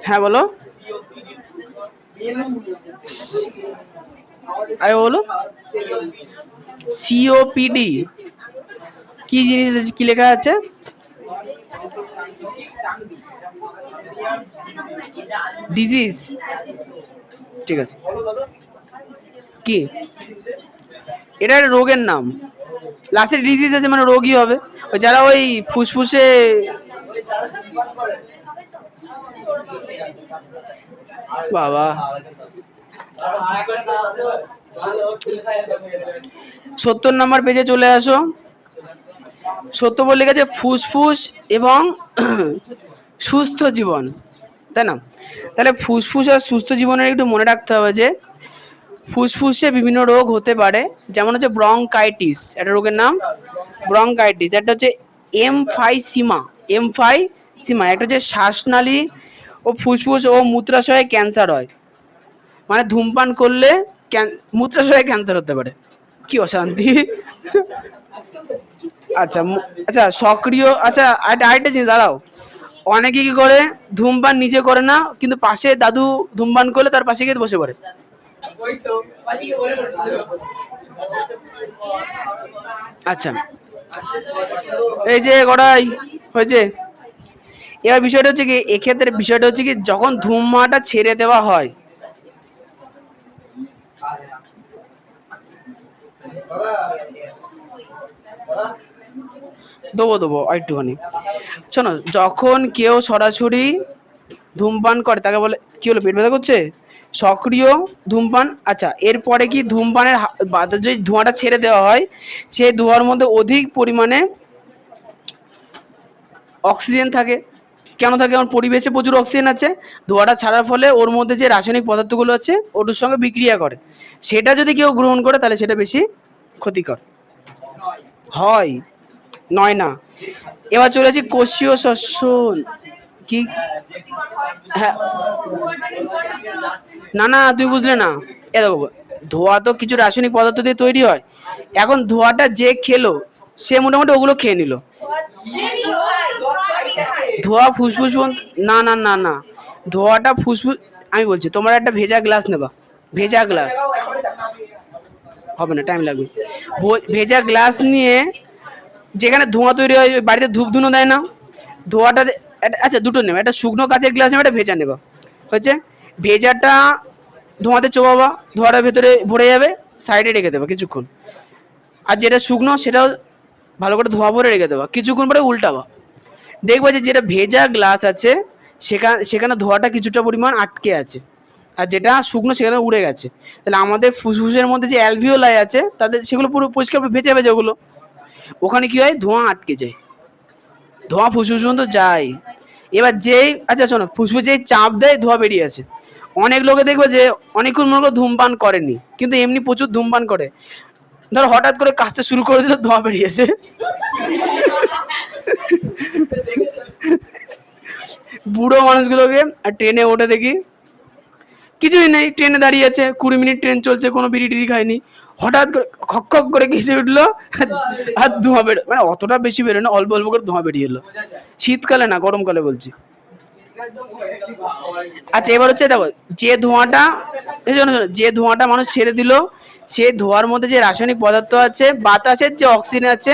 হ্যাঁ বলো, আরে বলো। সিওপিডি কি জিনিস আছে? কি লেখা আছে? ডিজিজ। ঠিক আছে। কি? এটা একটা রোগের নাম। লাস্টে ডিজিজ আছে মানে রোগই হবে। ওই যারা ওই ফুসফুসে, বাবা, 70 নম্বর পেজে চলে আসো। 70 বলে গেছে ফুসফুস এবং সুস্থ জীবন, তাই না? তাহলে ফুসফুস আর সুস্থ জীবনের একটু মনে রাখতে হবে যে ফুসফুসে বিভিন্ন রোগ হতে পারে, যেমন হচ্ছে ব্রঙ্কাইটিস, একটা রোগের নাম ব্রঙ্কাইটিস। একটা হচ্ছে এমফাইসিমা। এমফাইসিমা একটা হচ্ছে শ্বাসনালী ও ফুসফুস ও মূত্রাশয়ে ক্যান্সার হয়। মানে ধূমপান করলে মূত্রাশয়ে ক্যান্সার হতে পারে। কি অশান্তি! আচ্ছা আচ্ছা, সক্রিয়, আচ্ছা আরেকটা জিনিস দাঁড়াও, অনেকে কি করে, ধূমপান নিজে করে না কিন্তু পাশে দাদু ধূমপান করলে তার পাশে গিয়ে বসে পড়ে। আচ্ছা, এই যে গড়াই হয়েছে। এবার বিষয়টা হচ্ছে কি, এক্ষেত্রে বিষয়টা হচ্ছে কি, যখন ধূমপানটা ছেড়ে দেওয়া হয়, দেবো দেবো একটুখানি, শোনো, যখন কেউ সরাসরি ধূমপান করে তাকে বলে কি, হলো পেট ব্যথা করছে, সক্রিয় ধূমপান। আচ্ছা, এরপরে কি ধূমপানের বাদে যদি ধোঁয়াটা ছেড়ে দেওয়া হয়, সেই ধোঁয়ার মধ্যে অধিক পরিমাণে অক্সিজেন থাকে। কেন থাকে? আমার পরিবেশে প্রচুর অক্সিজেন আছে, ধোঁয়াটা ছাড়ার ফলে ওর মধ্যে যে রাসায়নিক পদার্থগুলো আছে ওটার সঙ্গে বিক্রিয়া করে, সেটা যদি কেউ গ্রহণ করে তাহলে সেটা বেশি ক্ষতিকর হয়। নয় না। এবার চলেছি কোষীয় শ্বসন। কি? হ্যাঁ, না না, তুই বুঝলে না। এ দেখো, ধোঁয়া তো কিছু রাসায়নিক পদার্থ দিয়ে তৈরি হয়। এখন ধোঁয়াটা যে খেলো সে মোটামুটি ওগুলো খেয়ে নিল। ধোঁয়া ফুসফুস না না না না, ধোঁয়াটা ফুসফুস, আমি বলছি তোমার একটা ভেজা গ্লাস নেবা, ভেজা গ্লাস, হবে না, টাইম লাগবে। ভেজা গ্লাস নিয়ে যেখানে ধোঁয়া তৈরি হয়, বাড়িতে ধূপ ধুনো দেয় না, ধোঁয়াটা আচ্ছা দুটো নেবে, একটা শুকনো কাচের গ্লাস নেবে, একটা ভেজা নেবা, হচ্ছে। ভেজাটা ধোঁয়াতে চোবাবা, ধোঁয়াটা ভেতরে ভরে যাবে, সাইডে রেখে দেবে কিছুক্ষণ। আর যেটা শুকনো সেটাও ভালো করে ধোয়া ভরে রেখে দেবা, কিছুক্ষণ পরে উল্টাবা, দেখবা যে যেটা ভেজা গ্লাস আছে সেখানে ধোয়াটা কিছুটা পরিমাণ আটকে আছে, আর যেটা শুকনো সেখানে উড়ে গেছে। তাহলে আমাদের ফুসফুসের মধ্যে যে অ্যালভিওলাই আছে তাদের সেগুলো পুরো পরিষ্কার ভেজা ভেজা ওগুলো, ওখানে কি হয় ধোঁয়া আটকে যায়, ধোঁয়া ফুসফুস পর্যন্ত যায়। এবার যেই আচ্ছা শোনো, ফুসফুস যেই চাপ দেয় ধোঁয়া বেরিয়ে আসে। অনেক লোকে দেখবে যে অনেকক্ষণ মনে করো ধূমপান করেনি কিন্তু এমনি প্রচুর ধূমপান করে, ধরো হঠাৎ করে কাজটা শুরু করে দিল ধোঁয়া বেরিয়েছে। বুড়ো মানুষগুলোকে আর ট্রেনে ওঠে দেখি কিছুই নেই, ট্রেনে দাঁড়িয়ে আছে, 20 মিনিট ট্রেন চলছে, কোনো বিড়ি টিড়ি খায়নি, হঠাৎ করে খক খক করে কেসে উঠলো আর ধোঁয়া বেরো, মানে অতটা বেশি বেরোয় না, অল্প অল্প করে ধোঁয়া বেরিয়ে এলো। শীতকালে না, গরমকালে বলছি। আচ্ছা এবার হচ্ছে দেখো, যে ধোঁয়াটা এই জন্য যে ধোঁয়াটা মানুষ ছেড়ে দিল, সে ধোঁয়ার মধ্যে যে রাসায়নিক পদার্থ আছে, বাতাসের যে অক্সিজেন আছে,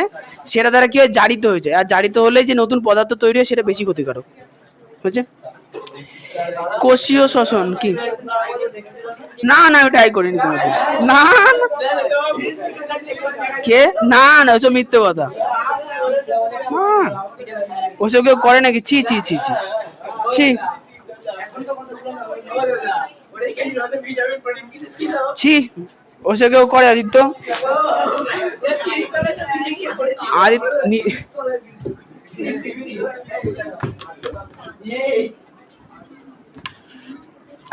সেটা দ্বারা কি হয় জারিত হয়ে যায়, আর জারিত হলে যে নতুন পদার্থ তৈরি হয় সেটা বেশি ক্ষতিকারক বুঝছে। কোষীয় শ্বসন কি? না না আমি ট্রাই করিনি কোনোদিন। না না। কে? না না ওসব মিথ্যে কথা। হ্যাঁ, ওসব কেউ করে নাকি? ছি ছি ছি ছি ছি ছি, ওসব কেউ করে আদিত্য? আদিত্য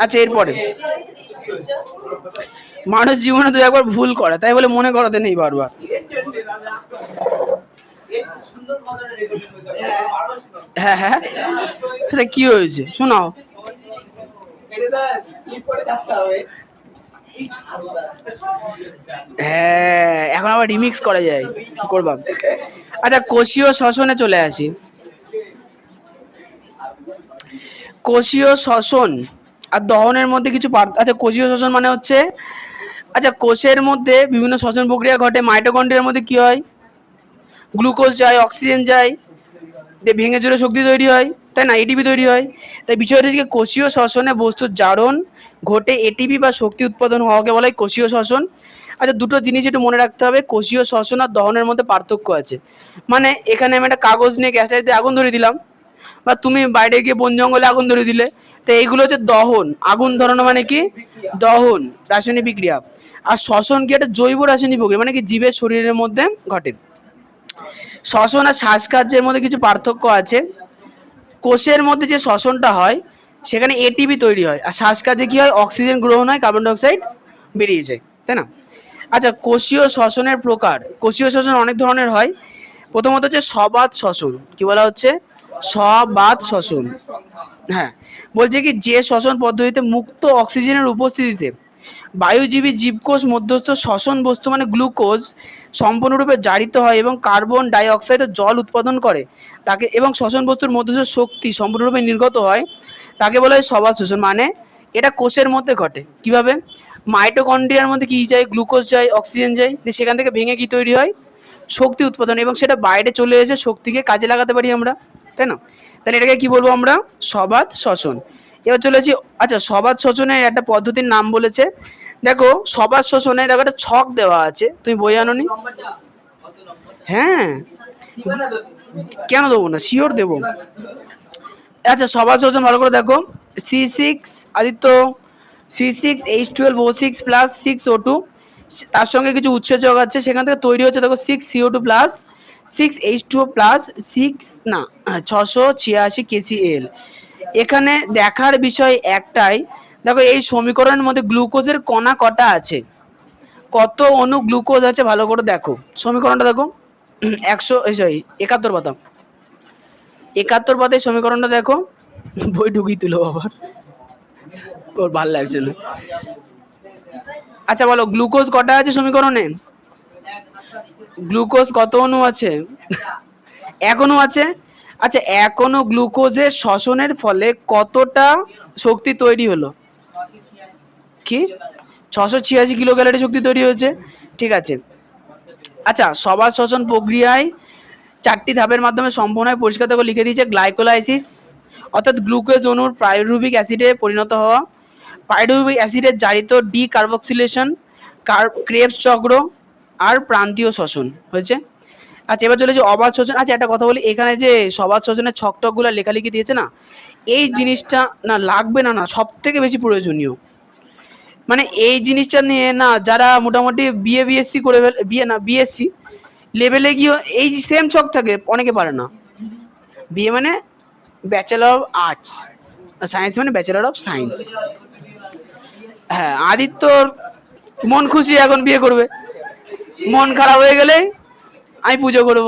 আচ্ছা এরপরে, মানুষ জীবনে তো একবার ভুল করে তাই বলে মনে করাতে নেই বারবার। হ্যাঁ হ্যাঁ, তাহলে কি হয়েছে শোনাও। হ্যাঁ এখন আবার রিমিক্স করা যায়, কি করবা। আচ্ছা কোষীয় শ্বসনে চলে আসি। কোষীয় শ্বসন আর দহনের মধ্যে কিছু আচ্ছা কোষীয় শ্বসন মানে হচ্ছে, আচ্ছা কোষের মধ্যে বিভিন্ন শ্বসন প্রক্রিয়া ঘটে, মাইটোকন্ড্রিয়ার মধ্যে কি হয়, গ্লুকোজ যায়, অক্সিজেন যায়, দিয়ে ভেঙে চুরে শক্তি তৈরি হয়, তাই না, এটিপি তৈরি হয়। তাই বিষয়টা হচ্ছে কোষীয় শ্বসনে বস্তুর জারণ ঘটে, এটিপি বা শক্তি উৎপাদন হওয়াকে বলা হয় কোষীয় শ্বসন। আচ্ছা দুটো জিনিস একটু মনে রাখতে হবে, কোষীয় শ্বসন আর দহনের মধ্যে পার্থক্য আছে। মানে এখানে আমি একটা কাগজ নিয়ে গ্যাস লাইটে আগুন ধরিয়ে দিলাম, বা তুমি বাইরে গিয়ে বন জঙ্গলে আগুন ধরিয়ে দিলে, তো এইগুলো হচ্ছে দহন। আগুন ধরানো মানে কি? দহন, রাসায়নিক বিক্রিয়া। আর শ্বসন কি? একটা জৈব রাসায়নিক প্রক্রিয়া, মানে কি জীবের শরীরের মধ্যে ঘটে। শ্বসন আর শ্বাসকার্যের মধ্যে কিছু পার্থক্য আছে। কোষের মধ্যে যে শ্বসনটা হয় সেখানে এটিপি তৈরি হয়, আর শ্বাসকার্যে কি হয়, অক্সিজেন গ্রহণ হয়, কার্বন ডাইঅক্সাইড বেরিয়ে যায়, তাই না। আচ্ছা কোষীয় শ্বসনের প্রকার, কোষীয় শ্বসন অনেক ধরনের হয়। প্রথমত হচ্ছে সবাত শ্বসন, কি বলা হচ্ছে? সবাত শ্বসন। হ্যাঁ, বলছে কি যে শ্বসন পদ্ধতিতে মুক্ত অক্সিজেনের উপস্থিতিতে বায়ুজীবী জীবকোষ মধ্যস্থ শ্বসন বস্তু মানে গ্লুকোজ সম্পূর্ণরূপে জারিত হয় এবং কার্বন ডাই অক্সাইড ও জল উৎপাদন করে তাকে, এবং শ্বসন বস্তুর মধ্যস্থ শক্তি সম্পূর্ণরূপে নির্গত হয়, তাকে বলা হয় সবাত শ্বসন। মানে এটা কোষের মধ্যে ঘটে কিভাবে, মাইটোকন্ড্রিয়ার মধ্যে কি যায়, গ্লুকোজ যায়, অক্সিজেন যায়, সেখান থেকে ভেঙে কি তৈরি হয়, শক্তি উৎপাদন, এবং সেটা বাইরে চলে এসে শক্তিকে কাজে লাগাতে পারি আমরা, তাই না। তাহলে এটাকে কি বলবো আমরা? সবাত শ্বসন। এবার চলেছি, আচ্ছা সবাত শ্বসনের একটা পদ্ধতির নাম বলেছে। দেখো সবাত শ্বসনে দেখো একটা ছক দেওয়া আছে, তুমি বই আনোনি? হ্যাঁ, কেন দেবো না, শিওর দেবো। আচ্ছা সবাত শ্বসন ভালো করে দেখো, C6 আদিত্য, C6H12O6 + 6O2, তার সঙ্গে কিছু উৎসেচক আছে, সেখান থেকে তৈরি হচ্ছে দেখো 6CO2 plus 6H2O plus 686 KCl। এখানে দেখার বিষয় একটাই, দেখো এই সমীকরণের মধ্যে গ্লুকোজের কণা কটা আছে, কত অণু গ্লুকোজ আছে ভালো করে দেখো সমীকরণটা দেখো। 71 পাতা, 71 পাতায় সমীকরণটা দেখো, বই ঢুকিয়ে তুলো আবার, ওর ভাল লাগছে না। আচ্ছা বলো গ্লুকোজ কটা আছে সমীকরণে, গ্লুকোজ কত অণু আছে? এক অণু আছে। আচ্ছা এক অণু গ্লুকোজের শ্বসনের ফলে কতটা শক্তি তৈরি হলো? কি? 686 কিলো ক্যালোরি শক্তি তৈরি হয়েছে, ঠিক আছে। আচ্ছা সবাত শ্বসন প্রক্রিয়ায় 4টি ধাপের মাধ্যমে সম্পন্ন হয়, পরিষ্কার করে লিখে দিয়েছে। গ্লাইকোলাইসিস অর্থাৎ গ্লুকোজ অণুর পাইরুভিক অ্যাসিডে পরিণত হওয়া, পাইরুভিক অ্যাসিডের জারিত ডিকার্বক্সিলেশন, ক্রেবস চক্র, আর প্রান্তীয় শ্বসন হয়েছে। আচ্ছা এবার চলেছে অবাধ শোষণ। আচ্ছা একটা কথা বলি, এখানে যে সবাদ শোষণের ছক টক গুলো লেখালেখি দিয়েছে না, এই জিনিসটা না লাগবে না, না সব থেকে বেশি প্রয়োজনীয়। মানে এই জিনিসটা নিয়ে না যারা মোটামুটি বিএ বিএসসি করে বিএ না বিএসসি লেভেলে গিয়ে এই সেম ছক থাকে অনেকে পারে না। বিএ মানে ব্যাচেলর অফ আর্টস, সায়েন্স মানে ব্যাচেলর অফ সায়েন্স। হ্যাঁ আদিত্যর মন খুশি এখন বিয়ে করবে, মন খারাপ হয়ে গেলে আমি পুজো করব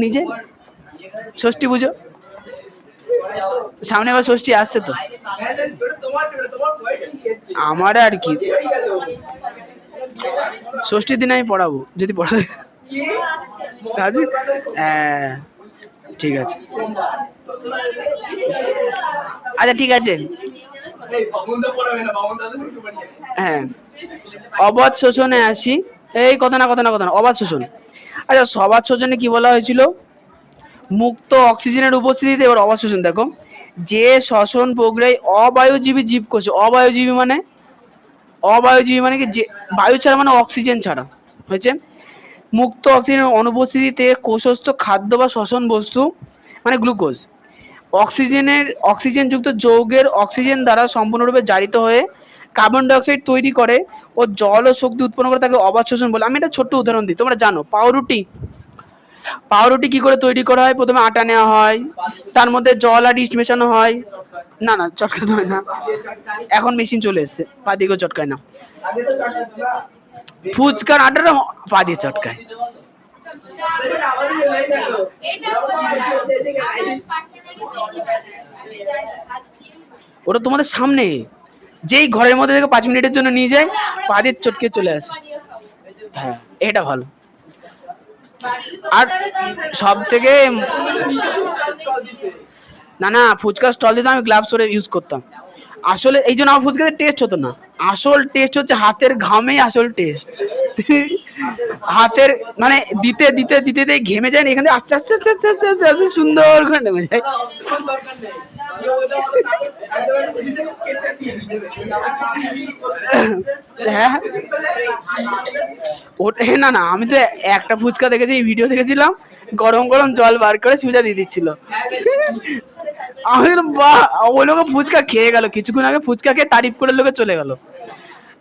নিজে, ষষ্ঠী পুজো সামনে, আবার ষষ্ঠী আসছে তো। আমার আর কি, ষষ্ঠীর দিন আমি পড়াবো যদি পড়াবে। হ্যাঁ ঠিক আছে, আচ্ছা ঠিক আছে। হ্যাঁ অবাধ শোষণে আসি। এই কথা না কথা না কথা না, অবাধ শোষণ। আচ্ছা সবাদ শোষণে কি বলা হয়েছিল? মুক্ত অক্সিজেনের উপস্থিতিতে। এবার অবাধ শোষণ দেখো, যে শ্বসন প্রক্রিয়ায় অবায়ুজীবী জীবকোষ, অবায়ুজীবী মানে, অবায়ুজীবী মানে কি, যে বায়ু ছাড়া মানে অক্সিজেন ছাড়া হয়েছে, মুক্ত অক্সিজেনের অনুপস্থিতিতে কোষস্থ খাদ্য বা শ্বসন বস্তু মানে গ্লুকোজ অক্সিজেনযুক্ত যৌগের অক্সিজেন দ্বারা সম্পূর্ণরূপে জারিত হয়ে কার্বন ডাই অক্সাইড তৈরি করে ও জল ও শক্তি উৎপন্ন করে তাকে অবাধ শোষণ বলে। আমি একটা ছোট্ট উদাহরণ দিই, তোমরা জানো পাউরুটি, পাউরুটি কি করে তৈরি করা হয়? প্রথমে আটা নেওয়া হয়, তার মধ্যে জল আর ইস্ট মেশানো হয়। না না চটকাতে হয় না, এখন মেশিন চলে এসছে, পা দিকেও চটকায় না। ফুচকার আটাটা পা দিয়ে চটকায়। ওটা তোমাদের সামনে, যেই ঘরের মধ্যে থেকে 5 মিনিটের জন্য নিয়ে যায়, পা দিয়ে চটকে চলে আসে। হ্যাঁ এটা ভালো। আর সব থেকে, না না ফুচকা স্টল দিতে আমি গ্লাভস পরে ইউজ করতাম। আসলে এই জন্য আমার ফুচকাতে টেস্ট হতো না, আসল টেস্ট হচ্ছে হাতের ঘামেই আসল টেস্ট। হাতের মানে দিতে দিতে দিতে দিতে ঘেমে যায় না, এখানে আস্তে আস্তে আস্তে আস্তে আস্তে আস্তে আস্তে সুন্দর করে নেমে যায়। হ্যাঁ ওটা না না, আমি তো একটা ফুচকা দেখেছি, ভিডিও দেখেছিলাম, গরম গরম জল বার করে সুজা দিয়ে দিচ্ছিল। আমি বললাম, বাহ, ওই লোক ফুচকা খেয়ে গেল, কিছুক্ষণ আগে ফুচকা খেয়ে তারিফ করে লোকে চলে গেল।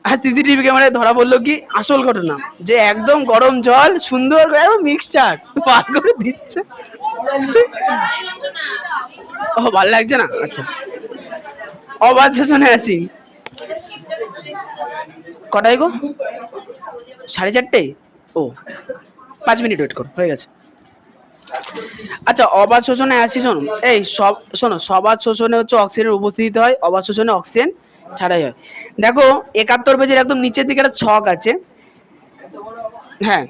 আর সিসিটিভি ক্যামেরায় ধরা পড়লো কি আসল ঘটনা, যে একদম গরম জল সুন্দর করে মিক্সচার বার করে দিচ্ছে। ও ভালো লাগছে না, আচ্ছা অবাধ শোষণে আসি। কটায় গো? 4:30। ও 5 মিনিট ওয়েট করো, হয়ে গেছে। আচ্ছা অবাধ শোষণে আসি, শোনো এই সব শোনো, সবাদ শোষণে হচ্ছে অক্সিজেনের উপস্থিতি হয়, অবাধ শোষণে অক্সিজেন ছাড়াই হয়। দেখো 71 পেজের একদম নিচের দিকে একটা ছক আছে। হ্যাঁ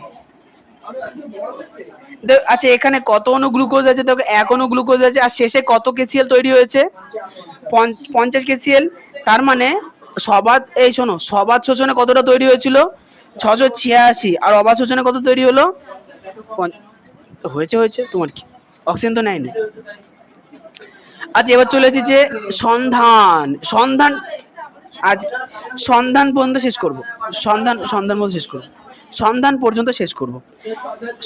আচ্ছা এখানে কত অণু গ্লুকোজ আছে? দেখো 1 অণু গ্লুকোজ আছে, আর শেষে কত কেসিএল তৈরি হয়েছে? 50 কেসিএল। তার মানে সবাদ, এই শোনো, সবাদ শোষণে কতটা তৈরি হয়েছিল? 686। আর অবাধ শোষণে কত তৈরি হলো? হয়েছে হয়েছে, তোমার কি, অক্সিজেন তো নেয়নি। আচ্ছা এবার চলেছি যে সন্ধান, সন্ধান আজ সন্ধান পর্যন্ত শেষ করব, সন্ধান সন্ধান পর্যন্ত শেষ করব, সন্ধান পর্যন্ত শেষ করব।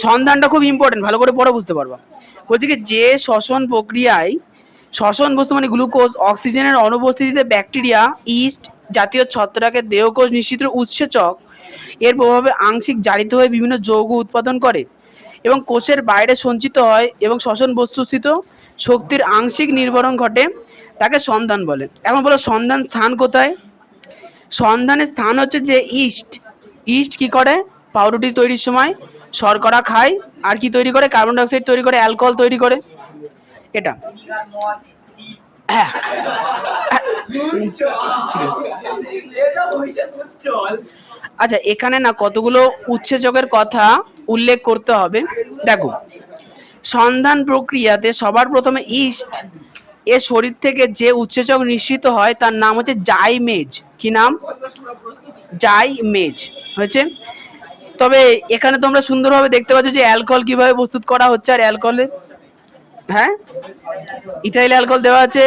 সন্ধানটা খুব ইম্পর্টেন্ট, ভালো করে পড়া বুঝতে পারবা। বলছি কি, যে শ্বসন প্রক্রিয়ায় শ্বসন বস্তু মানে গ্লুকোজ অক্সিজেনের অনুপস্থিতিতে ব্যাকটেরিয়া, ইস্ট জাতীয় ছত্রাকের দেহকোষ নিঃসৃত উৎসেচক এর প্রভাবে আংশিক জারিত হয়ে বিভিন্ন যৌগ উৎপাদন করে এবং কোষের বাইরে সঞ্চিত হয় এবং শ্বসন বস্তুস্থিত শক্তির আংশিক নির্ভরণ ঘটে, তাকে সন্ধান বলে। এখন বলো সন্ধান স্থান কোথায়? সন্ধানের স্থান হচ্ছে যে ইস্ট, ইস্ট কি করে? পাউরুটি তৈরির সময় শর্করা খায়, আর কি তৈরি করে? কার্বন ডাই অক্সাইড তৈরি করে, অ্যালকোহল তৈরি করে। এটা হ্যাঁ আচ্ছা এখানে না কতগুলো উৎসেচকের কথা উল্লেখ করতে হবে। দেখো সন্ধান প্রক্রিয়াতে সবার প্রথমে ইস্ট এর শরীর থেকে যে উৎসেচক নিঃসৃত হয় তার নাম হচ্ছে জাইমেজ। কি নাম? জাইমেজ হয়েছে। তবে এখানে তোমরা সুন্দরভাবে দেখতে পাচ্ছ যে অ্যালকোহল কিভাবে প্রস্তুত করা হচ্ছে, আর অ্যালকোহলের, হ্যাঁ ইথাইল অ্যালকোহল দেওয়া আছে।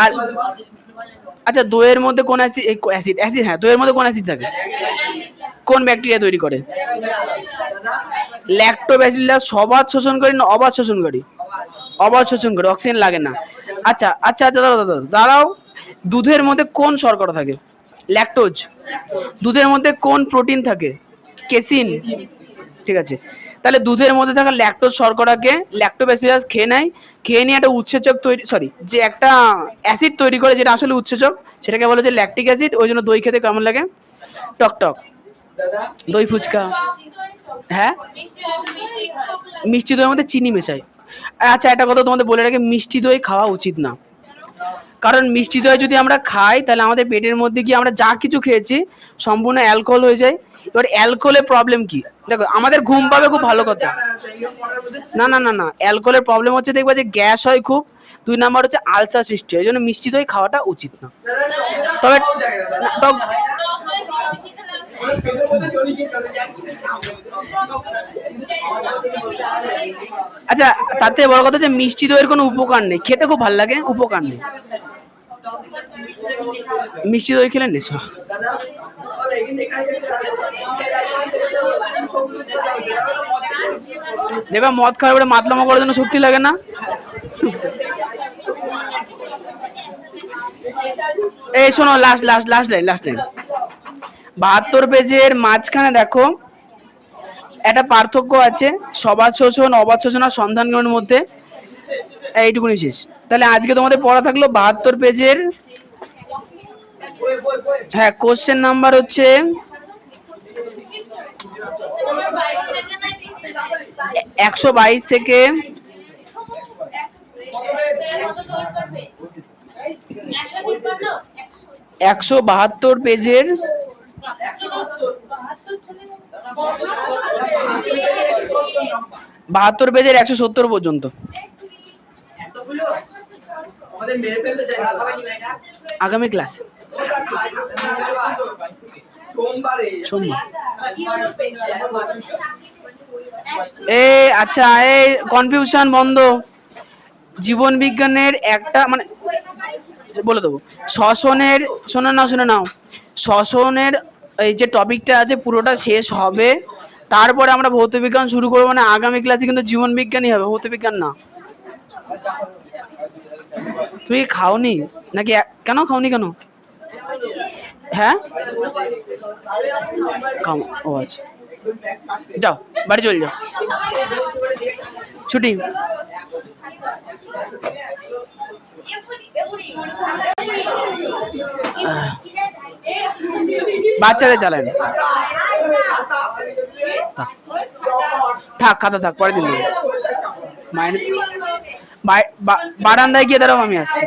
আর আচ্ছা দইয়ের মধ্যে কোন অ্যাসিড, অ্যাসিড হ্যাঁ দইয়ের মধ্যে কোন অ্যাসিড থাকে? কোন ব্যাকটেরিয়া তৈরি করে? ল্যাক্টোব্যাসিলাস সবাদ শোষণকারী না অবাধ শোষণকারী? অবাধ শোষণকারী, অক্সিজেন লাগে না। আচ্ছা আচ্ছা আচ্ছা, দাঁড়াও দাঁড়াও দাঁড়াও, দুধের মধ্যে কোন শর্করা থাকে? ল্যাকটোজ। দুধের মধ্যে কোন প্রোটিন থাকে? কেসিন। ঠিক আছে, তাহলে দুধের মধ্যে থাকা ল্যাকটোজ শর্করাকে ল্যাক্টোব্যাসিলাস খেয়ে নেয়, খেয়ে নিয়ে একটা উৎসেচক তৈরি, সরি, যে একটা অ্যাসিড তৈরি করে যেটা আসলে উৎসেচক, সেটাকে বলে যে ল্যাকটিক অ্যাসিড। ওই জন্য দই খেতে কেমন লাগে? টক টক। দই ফুচকা, হ্যাঁ, মিষ্টি দইয়ের মধ্যে চিনি মেশায়। আচ্ছা, একটা কথা তোমাদের বলে রাখি, মিষ্টি দই খাওয়া উচিত না। কারণ মিষ্টি দই যদি আমরা খাই তাহলে আমাদের পেটের মধ্যে গিয়ে আমরা যা কিছু খেয়েছি সম্পূর্ণ অ্যালকোহল হয়ে যায়। এবার অ্যালকোহলের প্রবলেম কি? দেখো, আমাদের ঘুম পাবে, খুব ভালো কথা। না না না না, অ্যালকোহলের প্রবলেম হচ্ছে, দেখবা যে গ্যাস হয় খুব। দুই নাম্বার হচ্ছে আলসার সৃষ্টি হয়। এই জন্য মিষ্টি দই খাওয়াটা উচিত না। তবে টক, আচ্ছা, তার থেকে বড় কথা যে মিষ্টি দইয়ের কোনো উপকার নেই, খেতে খুব ভালো লাগে, উপকার নেই। মিষ্টি দই খেলে নেশা। দেখবা মদ খাওয়ার পরে মাতলামো করার জন্য শক্তি লাগে না। এই শোনো, last last last line, last line. 72 পেজের মাঝখানে দেখো একটা পার্থক্য আছে সবাদ শোষণ অবাধ শোষণ আর সন্ধানগ্রহণের মধ্যে। এইটুকুনি শেষ। তাহলে আজকে তোমাদের পড়া থাকলো 72 পেজের, হ্যাঁ, কোশ্চেন নাম্বার হচ্ছে 122 থেকে 172 পেজের 72 পেজের 170 পর্যন্ত। আগামী ক্লাস সোমবার। আচ্ছা, এই কনফিউশন বন্ধ। জীবন বিজ্ঞানের একটা মানে বলে দেবো, শ্বসনের, শুনে নাও, শ্বসনের এই যে টপিকটা আছে পুরোটা শেষ হবে, তারপরে আমরা ভৌত বিজ্ঞান শুরু করবো। মানে আগামী ক্লাসে কিন্তু জীবন বিজ্ঞানই হবে, ভৌত বিজ্ঞান না। তুমি খাওনি নাকি? কেন খাওনি কেন? হ্যাঁ, ও আচ্ছা, যাও বাড়ি চলে যাও, ছুটি। বাচ্চাদের চালায় না, থাক, খাতা থাক, পরে দিন মাইনে। বারান্দায় গিয়ে দাঁড়াও, আমি আসছি।